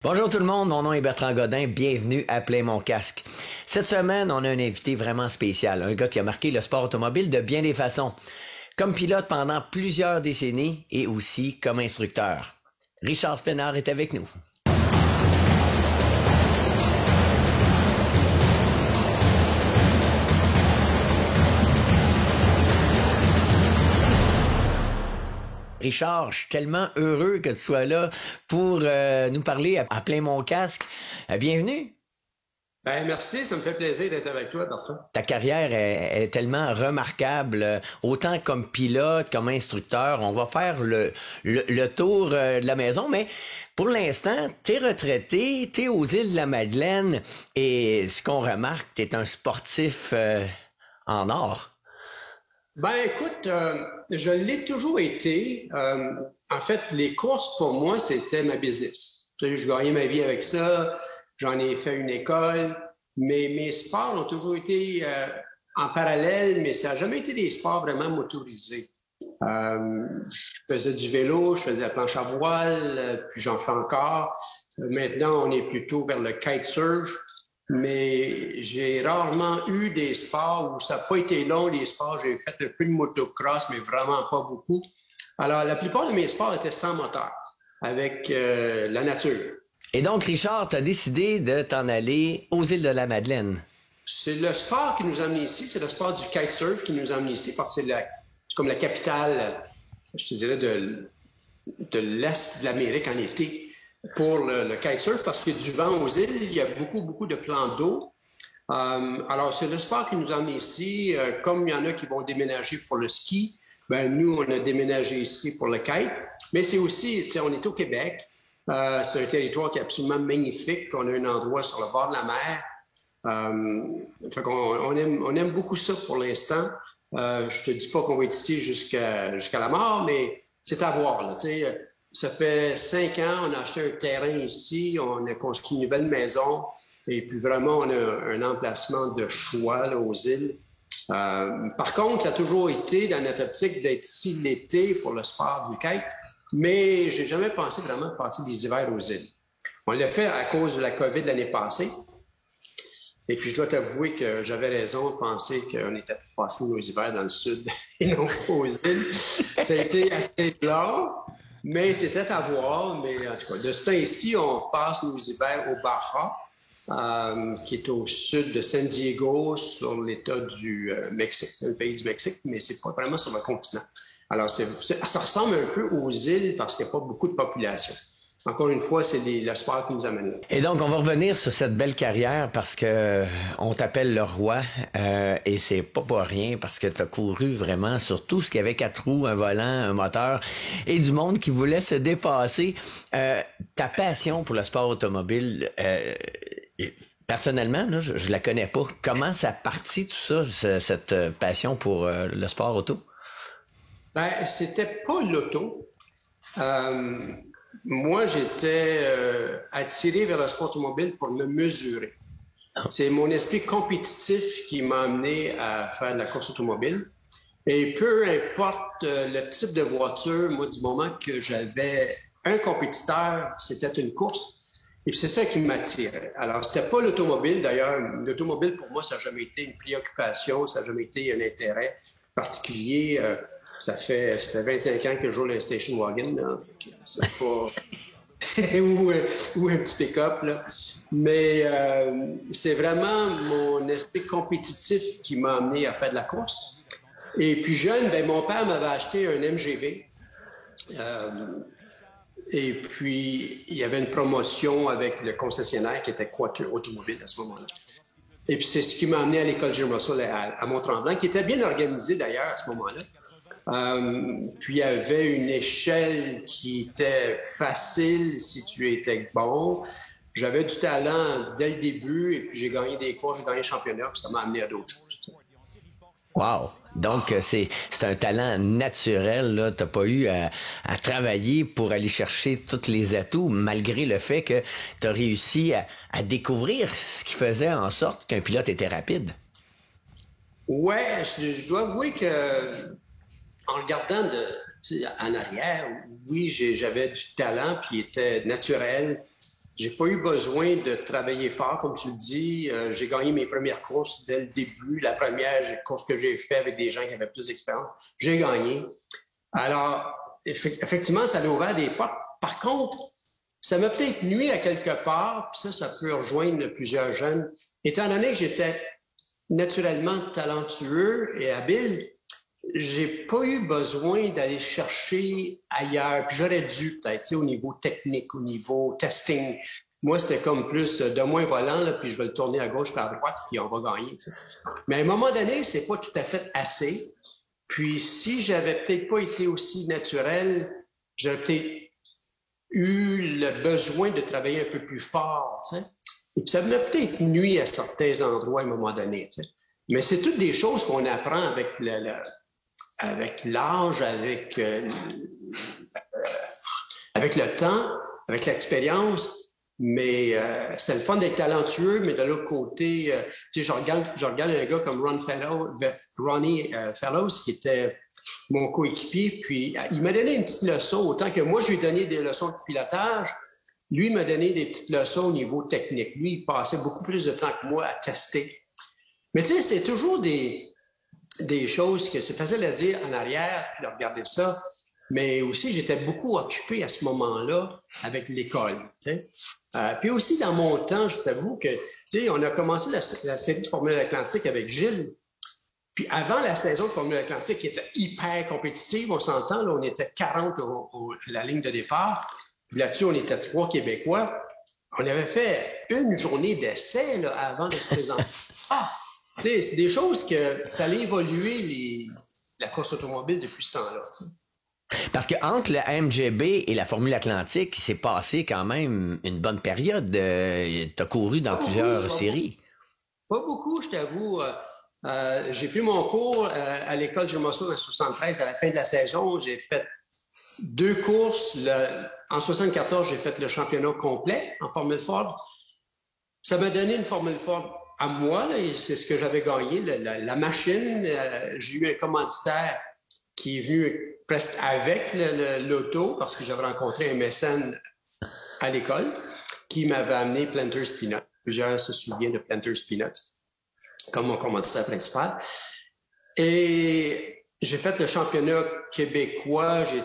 Bonjour tout le monde, mon nom est Bertrand Godin, bienvenue à Play mon casque. Cette semaine, on a un invité vraiment spécial, un gars qui a marqué le sport automobile de bien des façons, comme pilote pendant plusieurs décennies et aussi comme instructeur. Richard Spénard est avec nous. Richard, je suis tellement heureux que tu sois là pour nous parler à plein mon casque. Bienvenue. Ben, merci, ça me fait plaisir d'être avec toi, Bertrand. Ta carrière est tellement remarquable, autant comme pilote, comme instructeur. On va faire le tour de la maison, mais pour l'instant, t'es retraité, t'es aux îles de la Madeleine, et ce qu'on remarque, t'es un sportif en or. Ben, écoute, je l'ai toujours été. En fait, les courses, pour moi, c'était ma business. Tu sais, je gagnais ma vie avec ça. J'en ai fait une école. Mais mes sports ont toujours été en parallèle, mais ça n'a jamais été des sports vraiment motorisés. Je faisais du vélo, je faisais la planche à voile, puis j'en fais encore. Maintenant, on est plutôt vers le kitesurf. Mais j'ai rarement eu des sports où ça n'a pas été long, les sports. J'ai fait un peu de motocross, mais vraiment pas beaucoup. Alors, la plupart de mes sports étaient sans moteur, avec la nature. Et donc, Richard, tu as décidé de t'en aller aux îles de la Madeleine. C'est le sport qui nous a amenés ici, c'est le sport du kitesurf qui nous a amenés ici, parce que c'est comme la capitale, je te dirais, de l'Est de l'Amérique en été. Pour le kitesurf, parce qu'il y a du vent aux îles, il y a beaucoup de plans d'eau. Alors, c'est le sport qui nous a amenés ici. Comme il y en a qui vont déménager pour le ski, ben nous, on a déménagé ici pour le kite. Mais c'est aussi, tu sais, on est au Québec. C'est un territoire qui est absolument magnifique. On a un endroit sur le bord de la mer. Fait on aime beaucoup ça pour l'instant. Je te dis pas qu'on va être ici jusqu'à la mort, mais c'est à voir, là, tu sais. Ça fait 5 ans, on a acheté un terrain ici, on a construit une nouvelle maison et puis vraiment, on a un emplacement de choix là, aux îles. Par contre, ça a toujours été dans notre optique d'être ici l'été pour le sport du kite, mais j'ai jamais pensé vraiment de passer des hivers aux îles. On l'a fait à cause de la COVID l'année passée. Et puis, je dois t'avouer que j'avais raison de penser qu'on était passé nos hivers dans le sud et non pas aux îles. Ça a été assez plat. Mais c'était à voir. Mais en tout cas, de ce temps-ci, on passe nos hivers au Baja, qui est au sud de San Diego, sur l'État du Mexique, le pays du Mexique, mais c'est pas vraiment sur le continent. Alors, ça ressemble un peu aux îles parce qu'il n'y a pas beaucoup de population. Encore une fois, c'est le sport qui nous amène là. Et donc, on va revenir sur cette belle carrière parce que on t'appelle le roi et c'est pas pour rien parce que t'as couru vraiment sur tout ce qui avait 4 roues, un volant, un moteur et du monde qui voulait se dépasser. Ta passion pour le sport automobile, personnellement, là, je la connais pas. Comment ça partit tout ça, cette passion pour le sport auto? Ben, c'était pas l'auto. Moi, j'étais attiré vers le sport automobile pour me mesurer. C'est mon esprit compétitif qui m'a amené à faire de la course automobile. Et peu importe le type de voiture, moi, du moment que j'avais un compétiteur, c'était une course. Et puis c'est ça qui m'attirait. Alors, c'était pas l'automobile. D'ailleurs, l'automobile, pour moi, ça n'a jamais été une préoccupation, ça n'a jamais été un intérêt particulier. Ça fait 25 ans que je roule un station wagon, là. C'est pas... ou un petit pick-up, là. Mais c'est vraiment mon esprit compétitif qui m'a amené à faire de la course. Et puis jeune, ben, mon père m'avait acheté un MGB. Et puis, il y avait une promotion avec le concessionnaire qui était Quater Automobile à ce moment-là. Et puis, c'est ce qui m'a amené à l'école Jim Russell à Mont-Tremblant, qui était bien organisée d'ailleurs à ce moment-là. Puis il y avait une échelle qui était facile si tu étais bon. J'avais du talent dès le début et puis j'ai gagné des courses, j'ai gagné le championnat, puis ça m'a amené à d'autres choses. Wow! Donc, c'est un talent naturel, là. T'as pas eu à travailler pour aller chercher tous les atouts, malgré le fait que t'as réussi à découvrir ce qui faisait en sorte qu'un pilote était rapide. Ouais, je dois avouer que en regardant en arrière, oui, j'avais du talent, puis il était naturel. J'ai pas eu besoin de travailler fort, comme tu le dis. J'ai gagné mes premières courses dès le début. La première course que j'ai faite avec des gens qui avaient plus d'expérience, j'ai gagné. Alors, effectivement, ça a ouvert des portes. Par contre, ça m'a peut-être nuit à quelque part, puis ça peut rejoindre plusieurs jeunes. Étant donné que j'étais naturellement talentueux et habile, j'ai pas eu besoin d'aller chercher ailleurs. Puis j'aurais dû peut-être, au niveau technique, au niveau testing. Moi, c'était comme plus de moins volant, là, puis je vais le tourner à gauche par à droite, puis on va gagner. T'sais. Mais à un moment donné, c'est pas tout à fait assez. Puis si j'avais peut-être pas été aussi naturel, j'aurais peut-être eu le besoin de travailler un peu plus fort. T'sais. Et puis ça m'a peut-être nuit à certains endroits à un moment donné. T'sais. Mais c'est toutes des choses qu'on apprend avec avec l'âge, avec le temps, avec l'expérience. Mais c'est le fun d'être talentueux, mais de l'autre côté, tu sais, je regarde un gars comme Ronnie Fellows, qui était mon coéquipier, puis il m'a donné une petite leçon, autant que moi, je lui ai donné des leçons de pilotage, lui m'a donné des petites leçons au niveau technique. Lui, il passait beaucoup plus de temps que moi à tester. Mais tu sais, c'est toujours des choses que c'est facile à dire en arrière, puis de regarder ça, mais aussi j'étais beaucoup occupé à ce moment-là avec l'école. Tu sais. Puis aussi dans mon temps, je t'avoue que, tu sais, on a commencé la série de Formule Atlantique avec Gilles, puis avant la saison de Formule Atlantique qui était hyper compétitive, on s'entend, là, on était 40 à la ligne de départ, puis là-dessus on était 3 Québécois. On avait fait une journée d'essai là, avant de se présenter. C'est des choses que ça allait évoluer la course automobile depuis ce temps-là. T'sais. Parce que entre le MGB et la Formule Atlantique, il s'est passé quand même une bonne période. T'as couru dans plusieurs séries. Pas beaucoup, je t'avoue. J'ai pris mon cours à l'école Gilles Mosseau en 73. À la fin de la saison, j'ai fait 2 courses. En 74, j'ai fait le championnat complet en Formule Ford. Ça m'a donné une Formule Ford à moi, là, c'est ce que j'avais gagné, la machine. J'ai eu un commanditaire qui est venu presque avec l'auto parce que j'avais rencontré un mécène à l'école qui m'avait amené Planters Peanuts. Plusieurs se souviennent de Planters Peanuts comme mon commanditaire principal. Et j'ai fait le championnat québécois, j'ai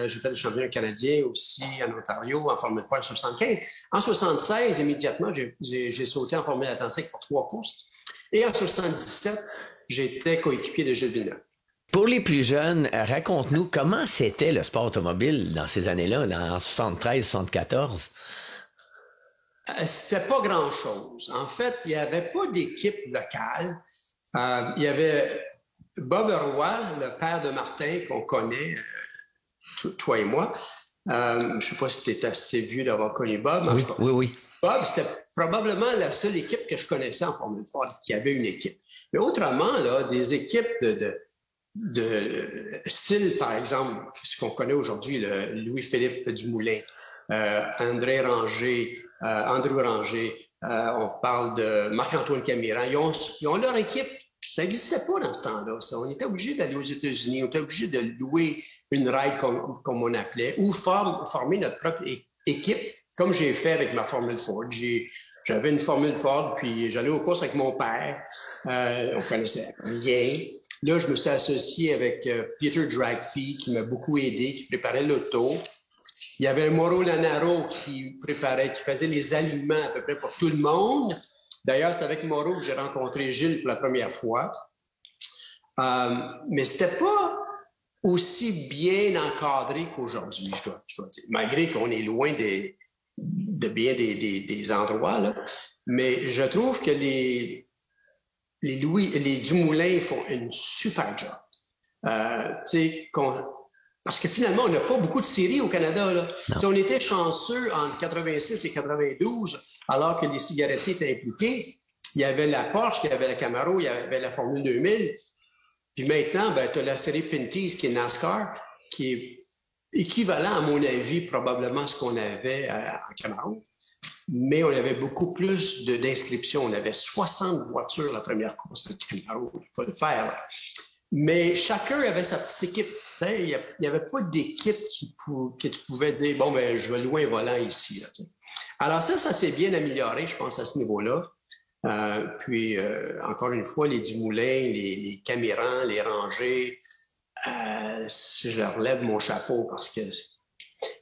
fait le championnat canadien aussi en Ontario, en Formule Ford en 75. En 76, immédiatement, j'ai sauté en Formule Atlantique pour 3 courses. Et en 77, j'étais coéquipier de Gilles Villeneuve. Pour les plus jeunes, raconte-nous comment c'était le sport automobile dans ces années-là, en 73, 74? C'était pas grand-chose. En fait, il n'y avait pas d'équipe locale. Il y avait Bob Roy, le père de Martin, qu'on connaît, toi et moi. Je ne sais pas si tu es assez vieux d'avoir connu Bob. Oui. Bob, c'était probablement la seule équipe que je connaissais en Formule Ford qui avait une équipe. Mais autrement, là, des équipes de style, par exemple, ce qu'on connaît aujourd'hui, Louis-Philippe Dumoulin, André Ranger, Andrew Ranger, on parle de Marc-Antoine Camiran. Ils ont leur équipe. Ça n'existait pas dans ce temps-là. Ça. On était obligé d'aller aux États-Unis, on était obligé de louer une ride comme on appelait, ou former notre propre équipe, comme j'ai fait avec ma Formule Ford. J'avais une Formule Ford, puis j'allais aux courses avec mon père. On connaissait rien. Là, je me suis associé avec Peter Dragfee, qui m'a beaucoup aidé, qui préparait l'auto. Il y avait Mauro Lanaro qui faisait les aliments à peu près pour tout le monde. D'ailleurs, c'est avec Mauro que j'ai rencontré Gilles pour la première fois. Mais c'était pas aussi bien encadré qu'aujourd'hui, je dois dire. Malgré qu'on est loin de bien des endroits, là. Mais je trouve que les Dumoulin font une super job. Parce que finalement, on n'a pas beaucoup de séries au Canada. Là. On était chanceux en 86 et 92, alors que les cigarettiers étaient impliqués. Il y avait la Porsche, il y avait la Camaro, il y avait la Formule 2000. Puis maintenant, tu as la série Pinty's qui est NASCAR, qui est équivalent, à mon avis, probablement à ce qu'on avait en Camaro. Mais on avait beaucoup plus d'inscriptions. On avait 60 voitures la première course de Camaro. Il faut le faire. Là. Mais chacun avait sa petite équipe. Il n'y avait pas d'équipe que tu pouvais dire, bon, ben, je vais louer un volant ici. Là, Alors ça s'est bien amélioré, je pense, à ce niveau-là. Puis, encore une fois, les Dumoulin, les Camirans, les Rangers, je leur lève mon chapeau parce que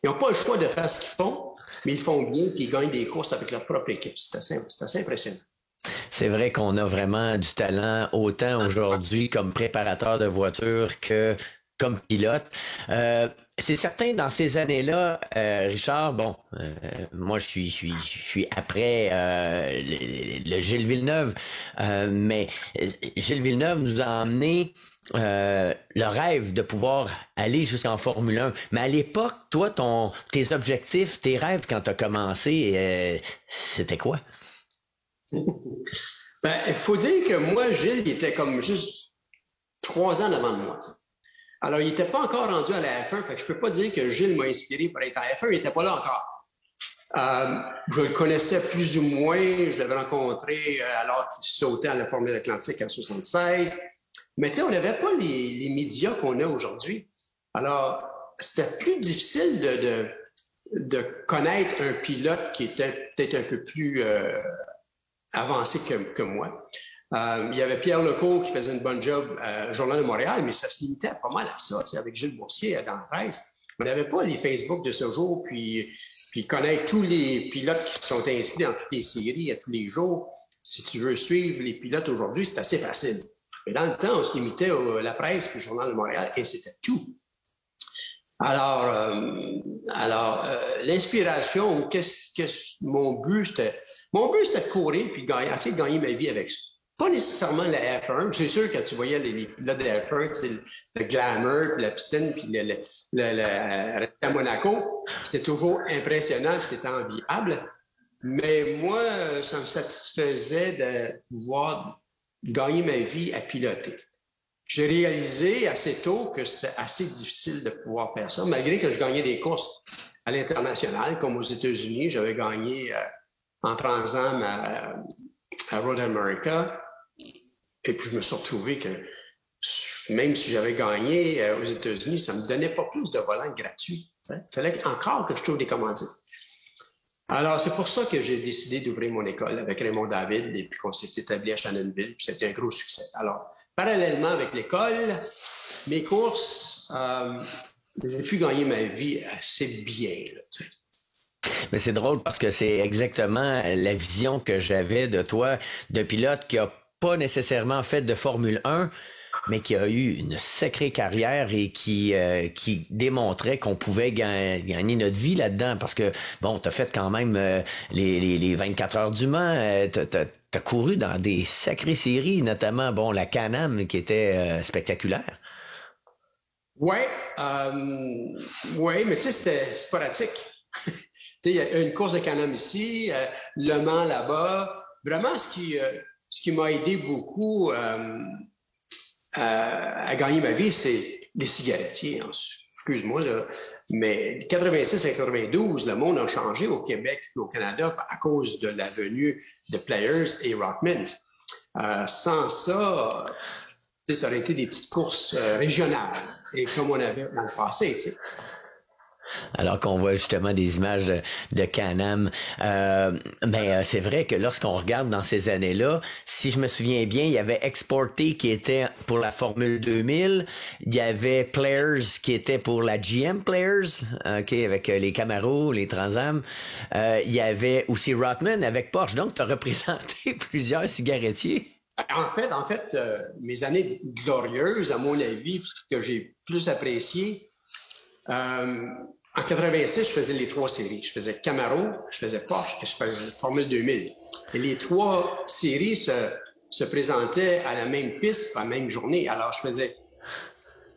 ils n'ont pas le choix de faire ce qu'ils font, mais ils font bien puis ils gagnent des courses avec leur propre équipe. C'est assez impressionnant. C'est vrai qu'on a vraiment du talent autant aujourd'hui comme préparateur de voitures que comme pilote. C'est certain, dans ces années-là, Richard, bon, moi je suis après le Gilles Villeneuve, mais Gilles Villeneuve nous a emmené le rêve de pouvoir aller jusqu'en Formule 1. Mais à l'époque, toi, tes objectifs, tes rêves quand tu as commencé, c'était quoi? Ben, il faut dire que moi, Gilles, il était comme juste 3 ans avant de moi. T'sais. Alors, il n'était pas encore rendu à la F1, fait que je peux pas dire que Gilles m'a inspiré pour être à la F1, il n'était pas là encore. Je le connaissais plus ou moins, je l'avais rencontré alors qu'il sautait à la Formule Atlantique en 76. Mais tu sais, on n'avait pas les médias qu'on a aujourd'hui. Alors, c'était plus difficile de connaître un pilote qui était peut-être un peu plus avancé que moi. Il y avait Pierre Lecourt qui faisait une bonne job au Journal de Montréal, mais ça se limitait pas mal à ça, avec Gilles Boursier dans la presse. On n'avait pas les Facebook de ce jour, puis connaître tous les pilotes qui sont inscrits dans toutes les séries à tous les jours. Si tu veux suivre les pilotes aujourd'hui, c'est assez facile. Mais dans le temps, on se limitait à la presse puis au Journal de Montréal et c'était tout. Alors, l'inspiration, mon but, c'était de courir puis essayer de gagner ma vie avec ça. Pas nécessairement la F1. C'est sûr que tu voyais les pilotes de la F1, le glamour, puis la piscine, puis à Monaco, c'était toujours impressionnant, puis c'était enviable. Mais moi, ça me satisfaisait de pouvoir gagner ma vie à piloter. J'ai réalisé assez tôt que c'était assez difficile de pouvoir faire ça, malgré que je gagnais des courses à l'international, comme aux États-Unis. J'avais gagné en Trans-Am à Road America. Et puis, je me suis retrouvé que même si j'avais gagné aux États-Unis, ça ne me donnait pas plus de volants gratuits. Il fallait encore que je trouve des commandites. Alors, c'est pour ça que j'ai décidé d'ouvrir mon école avec Raymond David et puis qu'on s'est établi à Shannonville, puis c'était un gros succès. Alors, parallèlement avec l'école, mes courses, j'ai pu gagner ma vie assez bien. Là, tu sais. Mais c'est drôle parce que c'est exactement la vision que j'avais de toi, de pilote qui a pas nécessairement fait de Formule 1, mais qui a eu une sacrée carrière et qui démontrait qu'on pouvait gagner notre vie là-dedans. Parce que, bon, t'as fait quand même les 24 heures du Mans, t'as couru dans des sacrées séries, notamment, bon, la Can-Am qui était spectaculaire. Ouais, mais tu sais, c'était sporadique. Tu sais, il y a une course de Can-Am ici, Le Mans là-bas. Vraiment, ce qui m'a aidé beaucoup à gagner ma vie, c'est les cigarettiers. Hein. Excuse-moi, là. Mais 86 à 92, le monde a changé au Québec et au Canada à cause de la venue de Players et Rockman. Sans ça, ça aurait été des petites courses régionales, et comme on avait dans le passé, tu sais. Alors qu'on voit justement des images de Can-Am. Mais c'est vrai que lorsqu'on regarde dans ces années-là, si je me souviens bien, il y avait Exporté qui était pour la Formule 2000, il y avait Players qui était pour la GM Players, ok, avec les Camaro, les Trans-Am. Il y avait aussi Rothman avec Porsche. Donc, tu as représenté plusieurs cigarettiers. En fait, mes années glorieuses, à mon avis, ce que j'ai plus apprécié, en 86, je faisais les 3 séries. Je faisais Camaro, je faisais Porsche et je faisais Formule 2000. Et les 3 séries se présentaient à la même piste, à la même journée. Alors, je faisais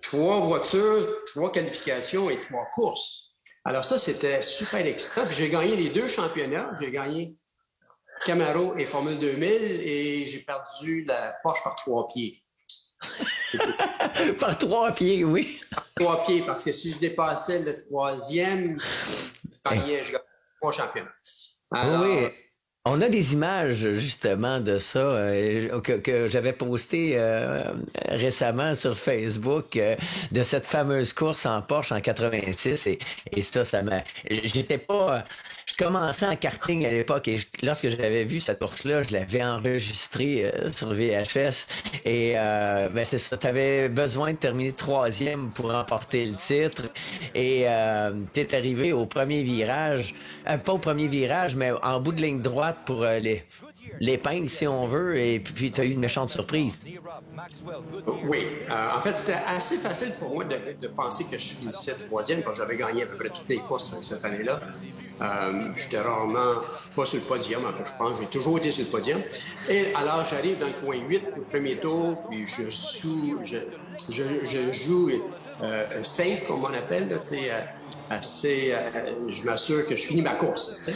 3 voitures, 3 qualifications et 3 courses. Alors ça, c'était super excitant. Puis j'ai gagné les 2 championnats. J'ai gagné Camaro et Formule 2000 et j'ai perdu la Porsche par 3 pieds. Par 3 pieds, oui. Par 3 pieds, parce que si je dépassais le 3e, je gagnais 3 championnats. Alors, oui. On a des images justement de ça que j'avais posté récemment sur Facebook de cette fameuse course en Porsche en 86 et ça m'a j'étais pas je commençais en karting à l'époque et lorsque j'avais vu cette course-là, je l'avais enregistrée sur VHS et ben c'est ça, t'avais besoin de terminer troisième pour remporter le titre et t'es arrivé au premier virage, pas au premier virage mais en bout de ligne droite pour l'épingle, si on veut, et puis tu as eu une méchante surprise. Oui. En fait, c'était assez facile pour moi de penser que je finissais troisième, parce que j'avais gagné à peu près toutes les courses cette année-là. J'étais rarement pas sur le podium, en fait, je pense. J'ai toujours été sur le podium. Et alors, j'arrive dans le coin 8 au premier tour, puis je joue safe, comme on appelle, là, je m'assure que je finis ma course. T'sais.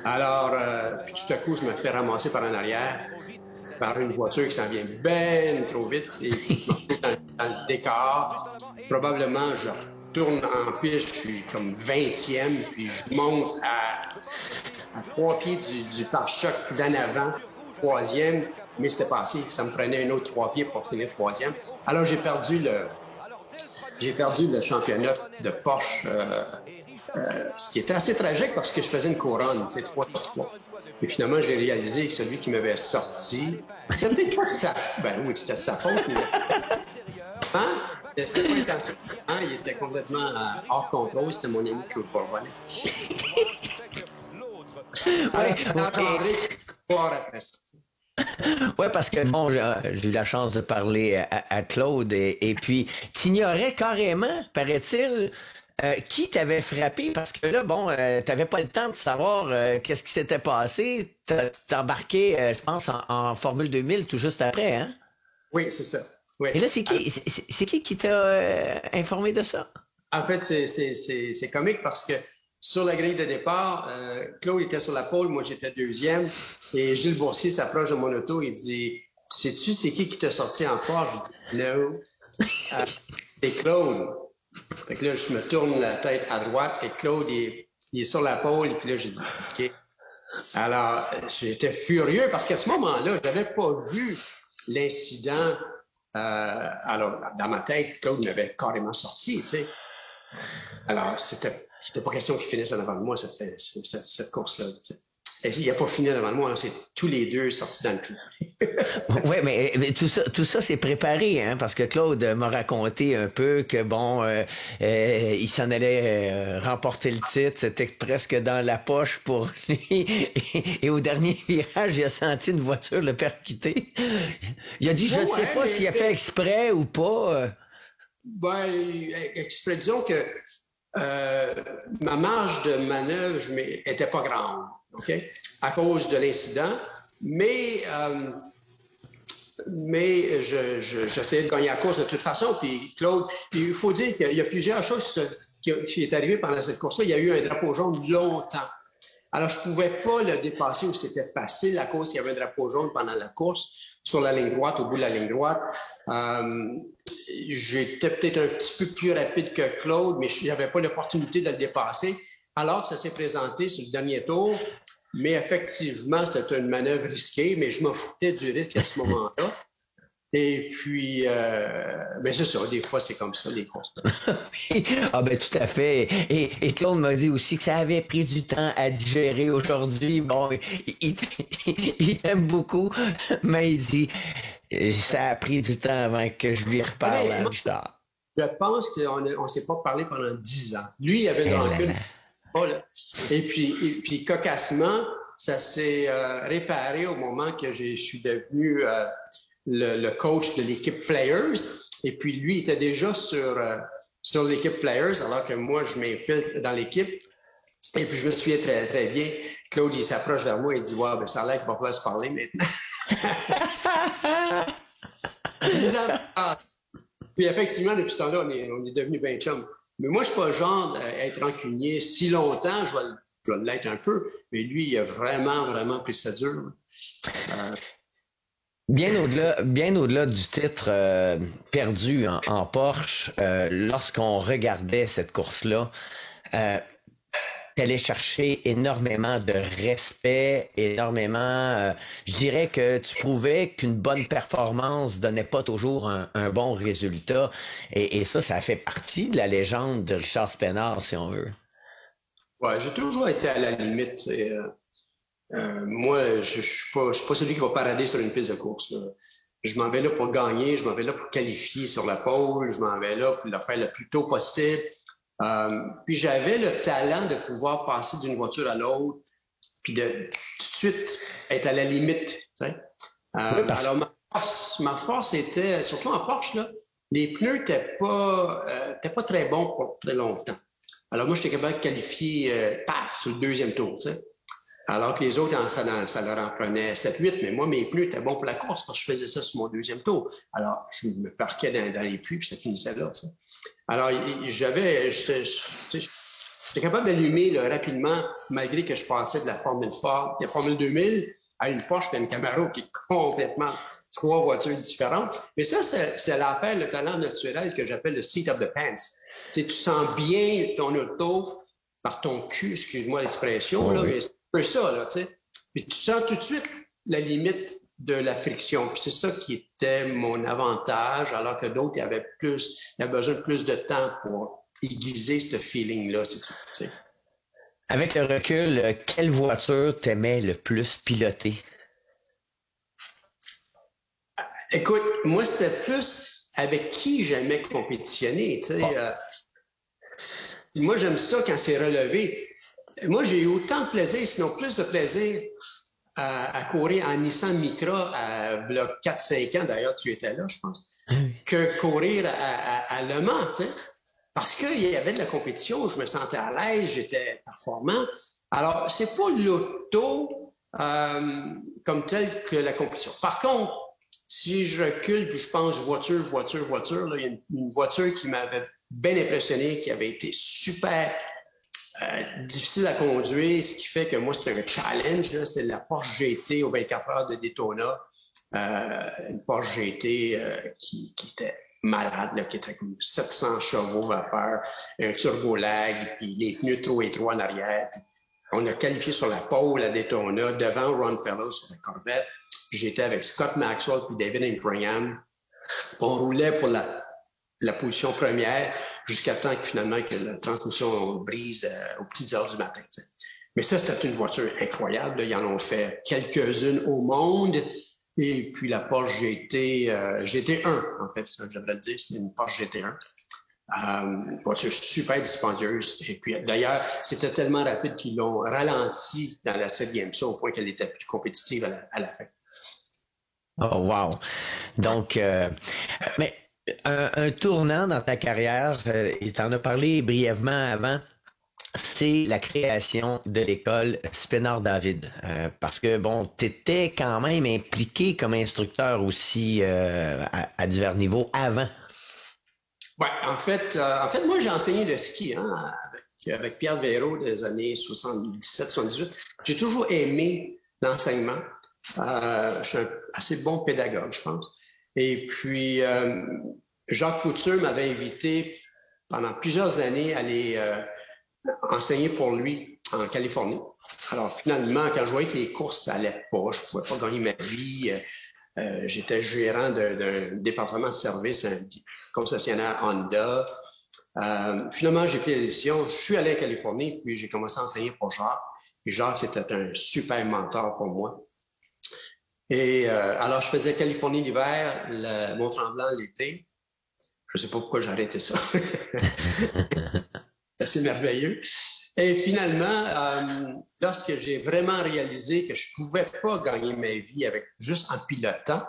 Alors, puis tout à coup, je me fais ramasser par en arrière par une voiture qui s'en vient bien trop vite et je me retrouve dans le décor. Probablement, je retourne en piste, je suis comme 20e, puis je monte à 3 pieds du pare-choc d'en avant, troisième, mais c'était pas assez. Ça me prenait un autre 3 pieds pour finir troisième. Alors, j'ai perdu le championnat de Porsche, ce qui était assez tragique parce que je faisais une couronne, tu sais, 3-3. Et finalement, j'ai réalisé que celui qui m'avait sorti, c'était peut-être pas de sa... Ben oui, c'était de sa faute, mais... Hein? C'était pas intention. Hein? Il était complètement hors contrôle. C'était mon ami Claude Bourbon. Ouais, parce que bon, j'ai eu la chance de parler à Claude et puis t'ignorais carrément, paraît-il, qui t'avait frappé parce que là, bon, t'avais pas le temps de savoir qu'est-ce qui s'était passé. T'es embarqué, je pense, en Formule 2000 tout juste après, hein? Oui, c'est ça. Oui. Et là, c'est qui t'a informé de ça? En fait, c'est comique parce que sur la grille de départ, Claude était sur la pole, moi j'étais deuxième, et Gilles Boursier s'approche de mon auto et dit « Sais-tu c'est qui t'a sorti en Porsche? » Je dis « No. C'est Claude. » Fait que là, je me tourne la tête à droite et Claude, il est sur la pole. Et puis là, j'ai dit, OK. Alors, j'étais furieux parce qu'à ce moment-là, je n'avais pas vu l'incident. Alors, dans ma tête, Claude m'avait carrément sorti, tu sais. Alors, c'était pas question qu'il finisse en avant de moi, cette course-là, tu sais. Et il n'a pas fini devant moi, hein, c'est tous les deux sortis dans le clou. Oui, mais tout ça c'est préparé, hein, parce que Claude m'a raconté un peu que bon, il s'en allait remporter le titre, c'était presque dans la poche pour lui. Et au dernier virage, il a senti une voiture le percuter. Il a dit, je sais pas s'il a fait exprès ou pas. Ben, exprès, disons que ma marge de manœuvre était pas grande. OK? À cause de l'incident. Mais j'essayais de gagner la course de toute façon. Puis Claude, il faut dire qu'il y a plusieurs choses qui est arrivé pendant cette course-là. Il y a eu un drapeau jaune longtemps. Alors, je ne pouvais pas le dépasser où c'était facile à cause qu'il y avait un drapeau jaune pendant la course, sur la ligne droite, au bout de la ligne droite. J'étais peut-être un petit peu plus rapide que Claude, mais je n'avais pas l'opportunité de le dépasser. Alors, ça s'est présenté sur le dernier tour. Mais effectivement, c'était une manœuvre risquée, mais je m'en foutais du risque à ce moment-là. Et puis, ben c'est ça, des fois, c'est comme ça, les courses. Ah ben tout à fait. Et Claude m'a dit aussi que ça avait pris du temps à digérer aujourd'hui. Bon, il t'aime beaucoup, mais il dit ça a pris du temps avant que je lui reparle à Richard. Je pense qu'on ne s'est pas parlé pendant 10 ans. Lui, il avait une rancune. Voilà. Et puis, cocassement, ça s'est réparé au moment que je suis devenu le coach de l'équipe Players. Et puis, lui, il était déjà sur l'équipe Players, alors que moi, je m'infiltre dans l'équipe. Et puis, je me souviens très, très bien. Claude, il s'approche vers moi et il dit « Wow, ben, ça a l'air qu'il va pouvoir se parler maintenant. » Puis, effectivement, depuis ce temps-là, on est devenus bien chums. Mais moi, je ne suis pas le genre à être rancunier si longtemps, je vais l'être un peu, mais lui, il a vraiment, vraiment pris ça dur. Bien au-delà du titre perdu en Porsche, lorsqu'on regardait cette course-là, T'allais chercher énormément de respect, énormément. Je dirais que tu prouvais qu'une bonne performance donnait pas toujours un bon résultat. Et ça fait partie de la légende de Richard Spenard, si on veut. Ouais, j'ai toujours été à la limite. Moi, je suis pas celui qui va parader sur une piste de course, là. Je m'en vais là pour gagner, je m'en vais là pour qualifier sur la pole, je m'en vais là pour le faire le plus tôt possible. Puis j'avais le talent de pouvoir passer d'une voiture à l'autre, puis de tout de suite être à la limite. Tu sais. Oui, Alors ma force était, surtout en Porsche, là, les pneus étaient pas très bons pour très longtemps. Alors moi, j'étais capable de qualifier paf, sur le deuxième tour. Tu sais. Alors que les autres, ça leur en prenait 7-8, mais moi, mes pneus étaient bons pour la course parce que je faisais ça sur mon deuxième tour. Alors, je me parquais dans les puits, puis ça finissait là. Tu sais. Alors, j'étais capable d'allumer là, rapidement, malgré que je passais de la Formule Ford, de la Formule 2000 à une Porsche et une Camaro qui est complètement trois voitures différentes. Mais ça, c'est l'affaire, le talent naturel que j'appelle le seat of the pants. Tu sais, tu sens bien ton auto par ton cul, excuse-moi l'expression, là, mais c'est un peu ça, là, tu sais. Puis tu sens tout de suite la limite de la friction. Puis c'est ça qui était mon avantage, alors que d'autres, ils avaient besoin de plus de temps pour aiguiser ce feeling-là, tu sais. avec le recul, quelle voiture t'aimais le plus piloter? Écoute, moi, c'était plus avec qui j'aimais compétitionner, tu sais. Moi, j'aime ça quand c'est relevé. Moi, j'ai eu autant de plaisir, sinon plus de plaisir à courir en Nissan Micra à 4-5 ans, d'ailleurs, tu étais là, je pense, que courir à Le Mans, tu sais. Parce qu'il y avait de la compétition, je me sentais à l'aise, j'étais performant. Alors, c'est pas l'auto comme tel que la compétition. Par contre, si je recule puis je pense voiture, là, il y a une voiture qui m'avait bien impressionné, qui avait été super difficile à conduire, ce qui fait que moi, c'était un challenge. Là, c'est la Porsche GT aux 24 heures de Daytona. Une Porsche GT qui était malade, là, qui était comme 700 chevaux vapeur, un turbo lag, puis les pneus trop étroits en arrière. Puis on a qualifié sur la pole à Daytona, devant Ron Fellows sur la Corvette. J'étais avec Scott Maxwell puis David Ingram. On roulait pour la position première jusqu'à temps que finalement que la transmission brise aux petites heures du matin. T'sais. Mais ça, c'était une voiture incroyable. Là. Ils en ont fait quelques-unes au monde. Et puis la Porsche GT1, en fait, ça, je devrais le dire, c'est une Porsche GT1. Une voiture super dispendieuse. Et puis d'ailleurs, c'était tellement rapide qu'ils l'ont ralenti dans la 7 Game au point qu'elle était plus compétitive à la fin. Oh, wow. Donc, mais un tournant dans ta carrière, tu en as parlé brièvement avant, c'est la création de l'école Spenard-David. Parce que, bon, tu étais quand même impliqué comme instructeur aussi à divers niveaux avant. Oui, en fait, moi, j'ai enseigné le ski avec Pierre Véraud des années 77-78. J'ai toujours aimé l'enseignement. Je suis un assez bon pédagogue, je pense. Et puis, Jacques Couture m'avait invité pendant plusieurs années à aller enseigner pour lui en Californie. Alors, finalement, quand je voyais que les courses n'allaient pas, je ne pouvais pas gagner ma vie. J'étais gérant d'un département de service, un concessionnaire Honda. Finalement, j'ai pris la décision. Je suis allé en Californie, puis j'ai commencé à enseigner pour Jacques. Et Jacques, c'était un super mentor pour moi. Et alors, je faisais Californie l'hiver, Mont-Tremblant l'été. Je ne sais pas pourquoi j'ai arrêté ça. C'est assez merveilleux. Et finalement, lorsque j'ai vraiment réalisé que je ne pouvais pas gagner ma vie avec juste en pilotant,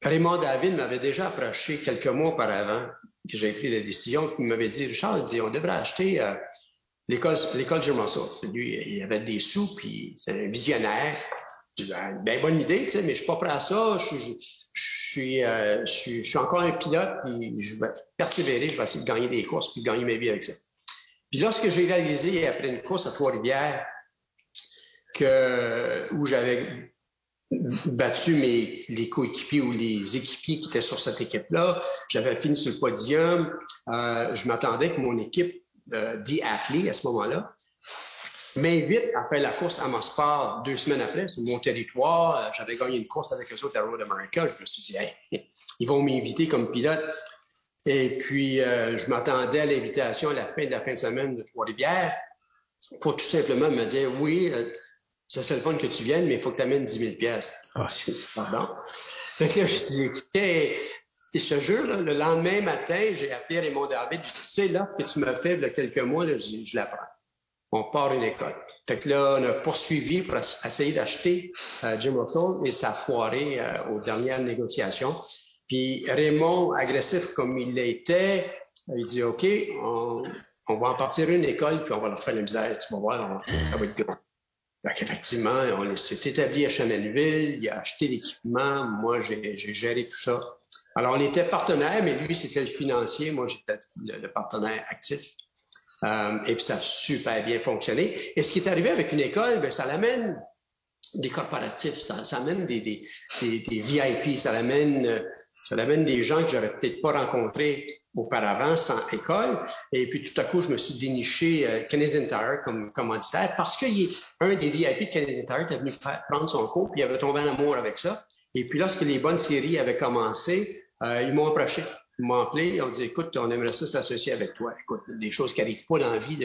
Raymond David m'avait déjà approché quelques mois auparavant que j'ai pris la décision, il m'avait dit, Richard, il dit, on devrait acheter l'école Jim Russell. Lui, il avait des sous, puis c'est un visionnaire. J'ai dit, ben, bonne idée, tu sais, mais je ne suis pas prêt à ça. Je suis encore un pilote, puis je vais persévérer, je vais essayer de gagner des courses, puis de gagner ma vie avec ça. Puis lorsque j'ai réalisé, après une course à Trois-Rivières, où j'avais battu les coéquipiers ou les équipiers qui étaient sur cette équipe-là, j'avais fini sur le podium, je m'attendais que mon équipe Dee Ackley à ce moment-là, m'invite à faire la course à Mosport 2 semaines après, sur mon territoire. J'avais gagné une course avec eux autres à Road America. Je me suis dit, hey, ils vont m'inviter comme pilote. Et puis, je m'attendais à l'invitation à la fin de semaine de Trois-Rivières pour tout simplement me dire, oui, ça serait le fun que tu viennes, mais il faut que tu amènes 10 000 $. Pardon. Donc là, je dis, écoutez, je te jure, là, le lendemain matin, j'ai appelé Raymond David. Je dis, tu sais, là, que tu m'as fait il y a quelques mois, là, je l'apprends. On part une école. Fait que là, on a poursuivi pour essayer d'acheter Jim Russell et ça a foiré aux dernières négociations. Puis Raymond, agressif comme il l'était, il dit, OK, on va en partir une école puis on va leur faire la misère. Tu vas voir, ça va être gros. Fait qu'effectivement, on s'est établi à Shannonville, il a acheté l'équipement, moi, j'ai géré tout ça. Alors, on était partenaires, mais lui, c'était le financier, moi, j'étais le partenaire actif. Et puis ça a super bien fonctionné. Et ce qui est arrivé avec une école, bien, ça l'amène des corporatifs, ça amène des VIP, ça l'amène des gens que j'aurais peut-être pas rencontrés auparavant sans école. Et puis tout à coup, je me suis déniché Canadian Tire comme commanditaire parce qu'un des VIP de Canadian Tire était venu prendre son cours puis il avait tombé en amour avec ça. Et puis lorsque les bonnes séries avaient commencé, ils m'ont approché. Ils m'ont appelé, ils ont dit, écoute, on aimerait ça s'associer avec toi. Écoute, des choses qui n'arrivent pas dans la vie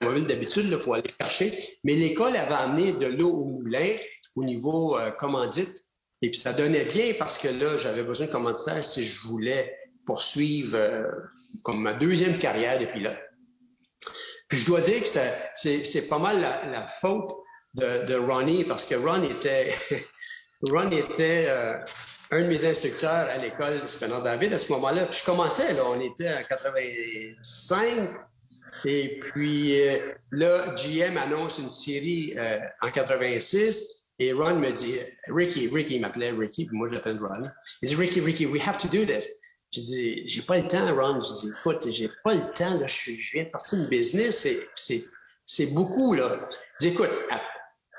d'habitude, il faut aller chercher. Mais l'école avait amené de l'eau au moulin au niveau commandite. Et puis ça donnait bien parce que là, j'avais besoin de commanditaire si je voulais poursuivre comme ma deuxième carrière de pilote. Puis je dois dire que c'est pas mal la faute de Ronnie parce que Ron était un de mes instructeurs à l'école Bernard David à ce moment-là. Puis je commençais, là, on était en 85. Et puis là, GM annonce une série en 86. Et Ron me dit, Ricky, il m'appelait Ricky, puis moi je l'appelle Ron. Il dit, Ricky, we have to do this. Je dis, j'ai pas le temps, Ron. Je dis, écoute, j'ai pas le temps, là, je viens de partir d'une business, c'est beaucoup, là. Je dis, écoute,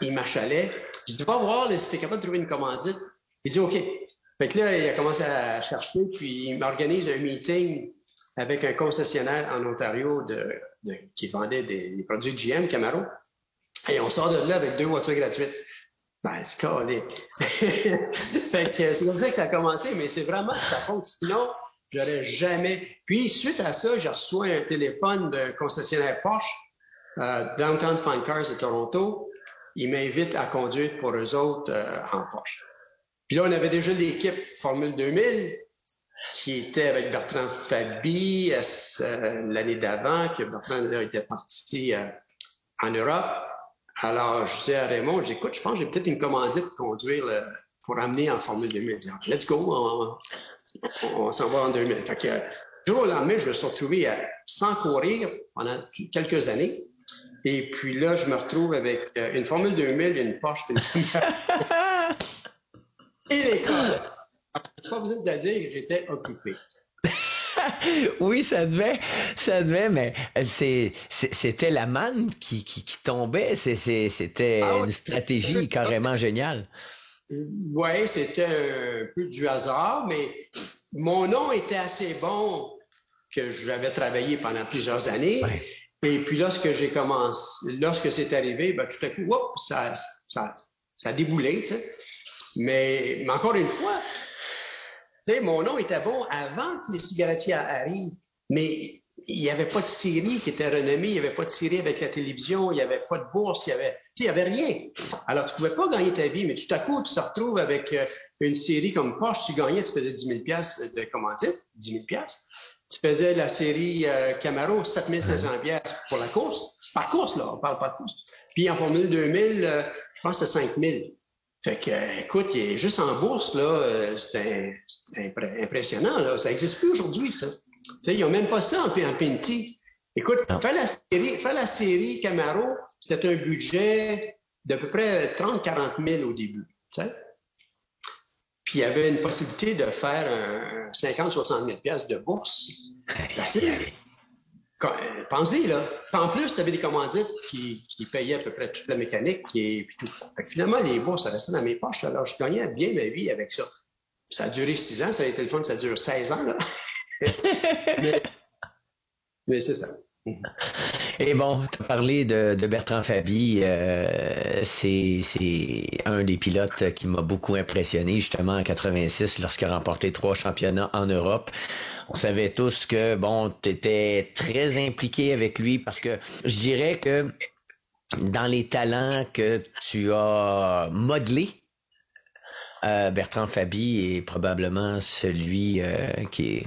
il m'achalait. Je dis, va voir là, si t'es capable de trouver une commandite. Il dit, OK. Fait que là, il a commencé à chercher, puis il m'organise un meeting avec un concessionnaire en Ontario qui vendait des produits GM, Camaro. Et on sort de là avec 2 voitures gratuites. Ben, c'est calique. Fait que c'est comme ça que ça a commencé, mais c'est vraiment de sa faute. Sinon, j'aurais jamais. Puis, suite à ça, j'ai reçu un téléphone d'un concessionnaire Porsche, Downtown Fine Cars de Toronto. Il m'invite à conduire pour eux autres en Porsche. Puis là, on avait déjà l'équipe Formule 2000 qui était avec Bertrand Fabi l'année d'avant, que Bertrand là, était parti en Europe. Alors, je disais à Raymond, écoute, je pense que j'ai peut-être une commandite de conduire pour amener en Formule 2000. Il dit, let's go, on s'en va en 2000. Fait que, du jour au lendemain, je me suis retrouvé sans courir pendant quelques années. Et puis là, je me retrouve avec une Formule 2000, une Porsche, et l'école. Pas besoin de te dire que j'étais occupé. Oui, ça devait, mais c'était la manne qui tombait. C'était une stratégie carrément géniale. Oui, c'était un peu du hasard, mais mon nom était assez bon que j'avais travaillé pendant plusieurs années. Ouais. Et puis lorsque c'est arrivé, ben, tout à coup, ça a déboulé, tu sais. Mais encore une fois, tu sais, mon nom était bon avant que les cigarettiers arrivent, mais il n'y avait pas de série qui était renommée, il n'y avait pas de série avec la télévision, il n'y avait pas de bourse, il n'y avait rien. Alors, tu ne pouvais pas gagner ta vie, mais tout à coup, tu te retrouves avec une série comme Porsche, tu gagnais, tu faisais 10 000 $ de commandite, 10 000 $. Tu faisais la série Camaro, 7 500 $ pour la course. Par course, là, on parle pas de course. Puis en Formule 2000, je pense que c'était 5 000. Fait que, écoute, juste en bourse, là, c'était impressionnant, là. Ça n'existe plus aujourd'hui, ça. Tu sais, ils n'ont même pas ça en Pinty. Écoute, faire la série Camaro, c'était un budget d'à peu près 30-40 000 au début, tu sais. Puis il y avait une possibilité de faire un 50-60 000 $ de bourse. Pensez, là. En plus, tu avais des commandites qui payaient à peu près toute la mécanique et puis tout. Fait que finalement, les bourses, ça restait dans mes poches. Alors, je gagnais bien ma vie avec ça. Ça a duré 6 ans, ça a été le fun, ça dure 16 ans, là. Mais c'est ça. Et bon, tu as parlé de Bertrand Fabi, c'est un des pilotes qui m'a beaucoup impressionné, justement en 86, lorsqu'il a remporté 3 championnats en Europe. On savait tous que, bon, tu étais très impliqué avec lui parce que je dirais que dans les talents que tu as modelés, Bertrand Fabi est probablement celui qui est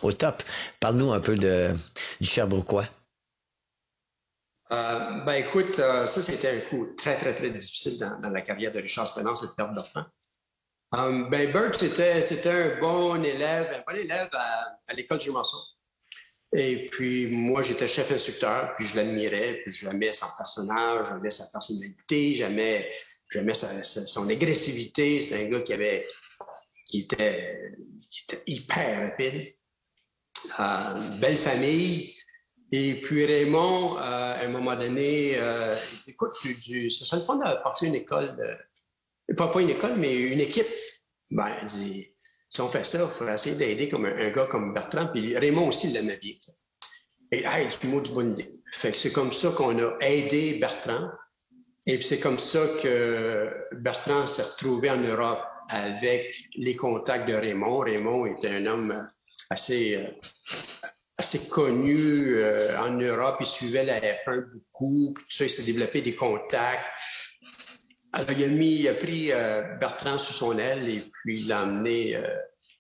au top. Parle-nous un peu du Sherbrookeois. Ben écoute, ça c'était un coup très, très, très difficile dans la carrière de Richard Spenard, cette perte Bertrand. Ben Bert, c'était un bon élève à l'école du Marceau. Et puis moi, j'étais chef instructeur, puis je l'admirais, puis j'aimais son personnage, j'aimais sa personnalité, j'aimais son agressivité. C'est un gars qui était hyper rapide. Belle famille. Et puis Raymond, à un moment donné, il dit, écoute, ce serait le fun de partir une école, pas une école, mais une équipe. Ben, il dit, si on fait ça, il faut essayer d'aider comme un gars comme Bertrand. Puis Raymond aussi l'aimait bien. T'sais. Et hey, du mot du bonne idée. Fait que c'est comme ça qu'on a aidé Bertrand. Et puis c'est comme ça que Bertrand s'est retrouvé en Europe avec les contacts de Raymond. Raymond était un homme assez connu en Europe. Il suivait la F1 beaucoup. Puis tout ça, il s'est développé des contacts. Alors, il a pris Bertrand sous son aile et puis il l'a emmené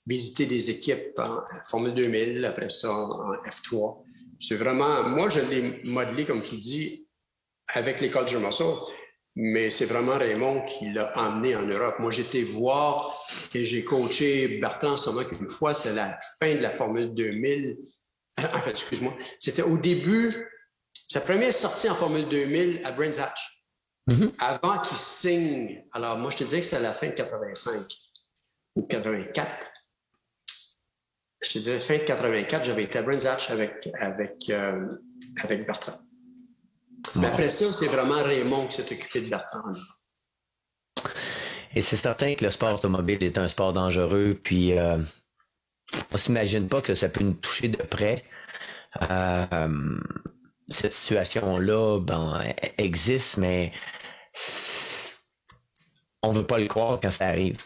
visiter des équipes en Formule 2000, après ça en F3. C'est vraiment, moi je l'ai modelé, comme tu dis, avec l'école de Marceau, mais c'est vraiment Raymond qui l'a emmené en Europe. Moi, j'étais voir et j'ai coaché Bertrand seulement qu'une fois, c'est la fin de la Formule 2000. En fait, excuse-moi, c'était au début, sa première sortie en Formule 2000 à Brands Hatch. Mm-hmm. Avant qu'il signe, alors moi je te disais que c'est à la fin de 85 ou 84. Je te disais fin de 84, j'avais été à Brands Hatch avec Bertrand. Mais après ça, c'est vraiment Raymond qui s'est occupé de Bertrand. Et c'est certain que le sport automobile est un sport dangereux, puis on s'imagine pas que ça peut nous toucher de près. Cette situation-là, ben, existe, mais on veut pas le croire quand ça arrive.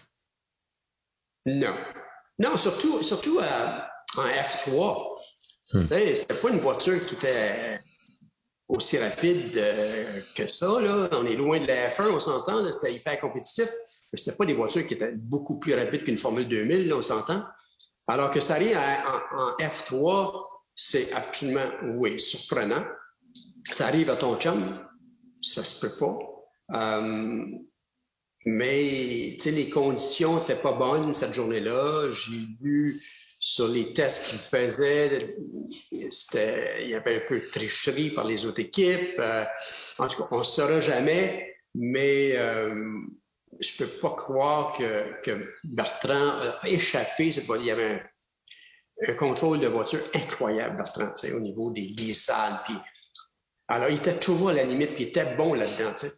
Non. Non, surtout en F3. C'était pas une voiture qui était aussi rapide que ça. Là. On est loin de la F1, on s'entend. Là, c'était hyper compétitif. Mais c'était pas des voitures qui étaient beaucoup plus rapides qu'une Formule 2000, là, on s'entend. Alors que ça arrive en F3, c'est absolument, oui, surprenant. Ça arrive à ton chum, ça se peut pas. Mais, tu sais, les conditions n'étaient pas bonnes cette journée-là. J'ai vu sur les tests qu'ils faisaient, il y avait un peu de tricherie par les autres équipes. En tout cas, on ne saura jamais, mais je ne peux pas croire que Bertrand a échappé. Il y avait un contrôle de voiture incroyable, Bertrand, tu sais, au niveau des glissades. Puis, alors, il était toujours à la limite, puis il était bon là-dedans, tu sais.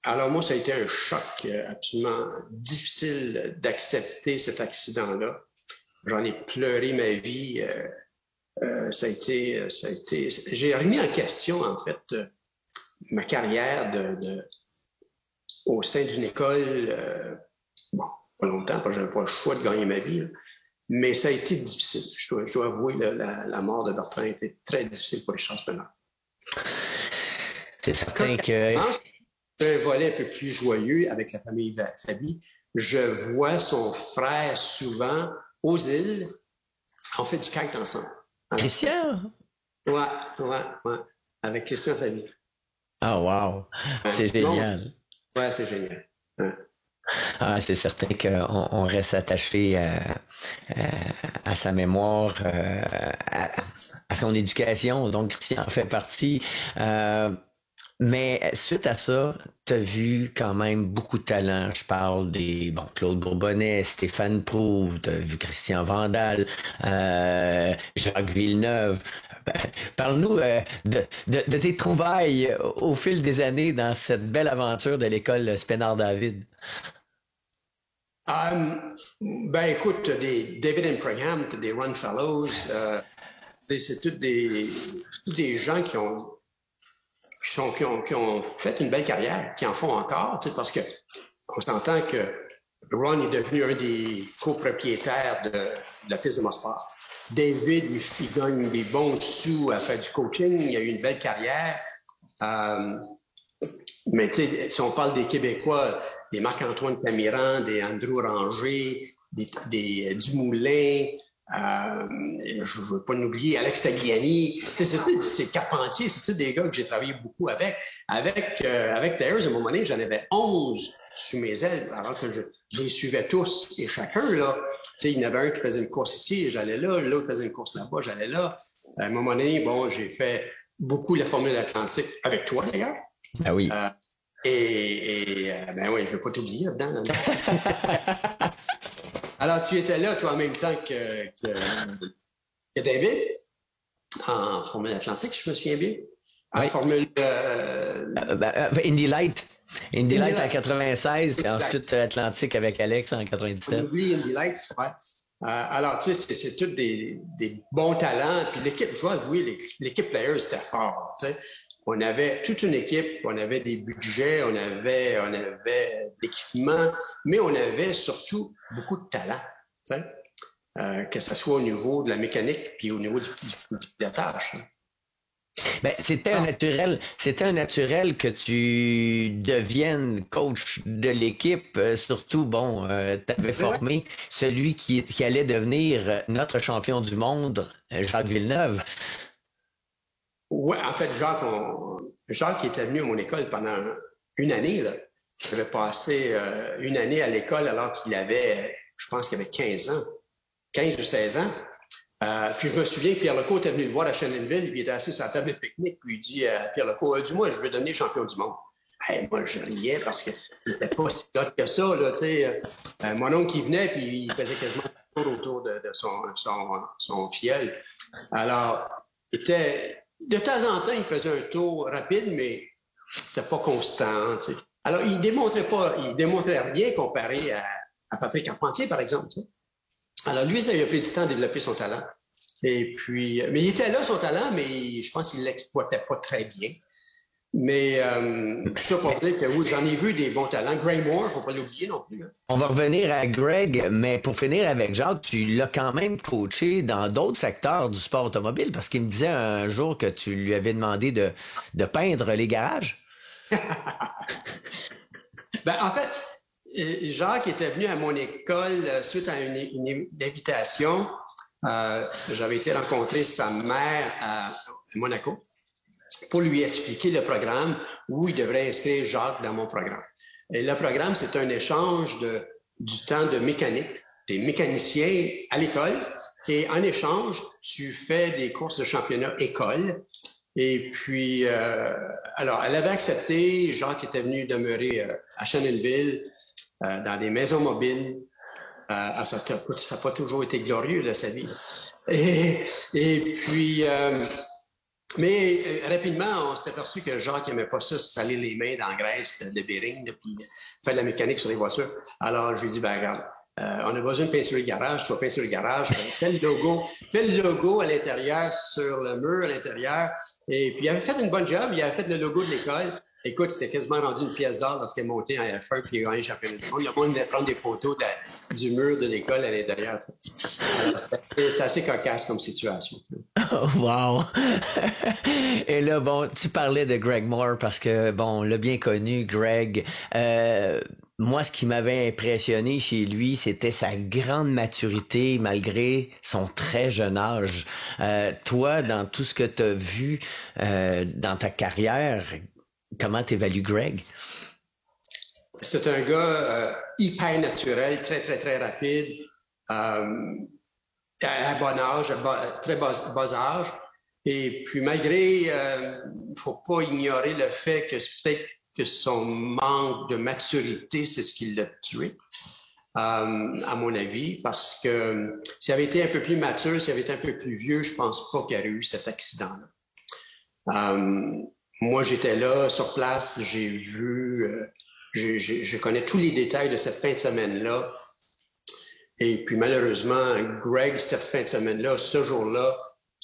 Alors moi, ça a été un choc absolument difficile d'accepter cet accident-là. J'en ai pleuré ma vie. Ça a été. J'ai remis en question, en fait, ma carrière au sein d'une école. Bon, pas longtemps, parce que j'avais pas le choix de gagner ma vie. Là. Mais ça a été difficile. Je dois avouer, la mort de Bertrand a été très difficile pour Richard Spenard. C'est certain que... Un volet un peu plus joyeux avec la famille Fabi. Je vois son frère souvent aux îles. On fait du kite ensemble. Christian? Ouais. Avec Christian Fabi. Ah, wow! C'est génial. Ouais, c'est génial. Ouais. Ah, c'est certain qu'on reste attaché à sa mémoire, à son éducation. Donc, Christian en fait partie. Mais suite à ça, tu as vu quand même beaucoup de talent. Je parle des Claude Bourbonnais, Stéphane Prouve, tu as vu Christian Vandal, Jacques Villeneuve. Parle-nous de tes trouvailles au fil des années dans cette belle aventure de l'école Spenard-David. Ben écoute, des David Impregham, des Ron Fellows, C'est tous des gens qui ont fait une belle carrière, qui en font encore, parce que on s'entend que Ron est devenu un des copropriétaires de la piste de Mosport. David, il gagne des bons sous à faire du coaching, il a eu une belle carrière. Mais tu sais, si on parle des Québécois, des Marc-Antoine Camiran, des Andrew Ranger, des Dumoulin, je ne veux pas l'oublier, Alex Tagliani, c'est Carpentier, c'est tous des gars que j'ai travaillé beaucoup avec. Avec Players, à un moment donné, j'en avais 11 sous mes ailes, alors que je les suivais tous et chacun, là. Tu sais, il y en avait un qui faisait une course ici, j'allais là, l'autre faisait une course là-bas, j'allais là. À un moment donné, bon, j'ai fait beaucoup la Formule Atlantique avec toi, d'ailleurs. Ah oui. Ben oui, je ne vais pas t'oublier là-dedans. Alors, tu étais là, toi, en même temps que David, en Formule Atlantique, je me souviens bien. En Formule... Indy Light. Indy Light en Light. 96, et ensuite Atlantique avec Alex en 97. Oui, Indy Light, ouais. Alors, tu sais, c'est tous des bons talents. Puis l'équipe, je dois avouer, l'équipe Players, c'était fort, tu sais. On avait toute une équipe, on avait des budgets, on avait l'équipement, mais on avait surtout beaucoup de talent, tu sais, que ce soit au niveau de la mécanique puis au niveau du pilotage. Ben, c'était un naturel que tu deviennes coach de l'équipe. Surtout, bon, t'avais formé celui qui allait devenir notre champion du monde, Jacques Villeneuve. Oui, en fait, Jacques était venu à mon école pendant une année, là. J'avais passé une année à l'école alors qu'il avait, je pense qu'il avait 15 ou 16 ans. Puis je me souviens, Pierre Legault était venu le voir à Shannonville, puis il était assis sur la table de pique-nique, puis il dit à Pierre Legault, dis-moi, je veux devenir champion du monde. Hey, moi, je riais parce qu'il n'était pas si hot que ça, là, tu sais. Mon oncle qui venait, puis il faisait quasiment un tour autour de son filleul. Alors, de temps en temps, il faisait un tour rapide, mais c'était pas constant, tu sais. Alors, il démontrait rien comparé à Patrick Carpentier, par exemple, tu sais. Alors, lui, ça lui a pris du temps à développer son talent. Et puis, mais il était là, son talent, mais je pense qu'il ne l'exploitait pas très bien. Mais tout ça pour dire que oui, j'en ai vu des bons talents. Greg Moore, il ne faut pas l'oublier non plus. Hein. On va revenir à Greg, mais pour finir avec Jacques, tu l'as quand même coaché dans d'autres secteurs du sport automobile, parce qu'il me disait un jour que tu lui avais demandé de peindre les garages. Ben, en fait, Jacques était venu à mon école suite à une invitation. J'avais été rencontrer sa mère à Monaco pour lui expliquer le programme où il devrait inscrire Jacques dans mon programme. Et le programme, c'est un échange du temps de mécanique, des mécaniciens à l'école. Et en échange, tu fais des courses de championnat école. Et puis, alors, elle avait accepté. Jacques était venu demeurer à Shannonville, dans des maisons mobiles. Ça n'a pas toujours été glorieux, là, sa vie. Et puis, mais rapidement, on s'est aperçu que Jacques n'aimait pas ça, se salir les mains dans la graisse de bearing, puis faire de la mécanique sur les voitures. Alors, je lui ai dit, ben regarde, on a besoin de peinturer le garage, tu vas peinturer le garage, fais le logo à l'intérieur, sur le mur à l'intérieur. Et puis, il avait fait une bonne job, il avait fait le logo de l'école. Écoute, c'était quasiment rendu une pièce d'or lorsqu'elle est montée en F1 puis il a gagné le championnat du monde. Le monde venait prendre des photos du mur de l'école à l'intérieur. Alors, c'était assez cocasse comme situation. Oh, wow! Et là, bon, tu parlais de Greg Moore parce que, bon, le bien connu, Greg, moi, ce qui m'avait impressionné chez lui, c'était sa grande maturité malgré son très jeune âge. Toi, dans tout ce que tu as vu dans ta carrière, comment t'évalues Greg? C'est un gars hyper naturel, très, très, très rapide, à bon âge, très bas âge. Et puis, malgré, il ne faut pas ignorer le fait que peut-être que son manque de maturité, c'est ce qui l'a tué, à mon avis, parce que s'il avait été un peu plus mature, s'il avait été un peu plus vieux, je pense pas qu'il y aurait eu cet accident-là. Moi, j'étais là, sur place, j'ai vu, je connais tous les détails de cette fin de semaine-là. Et puis, malheureusement, Greg, cette fin de semaine-là, ce jour-là,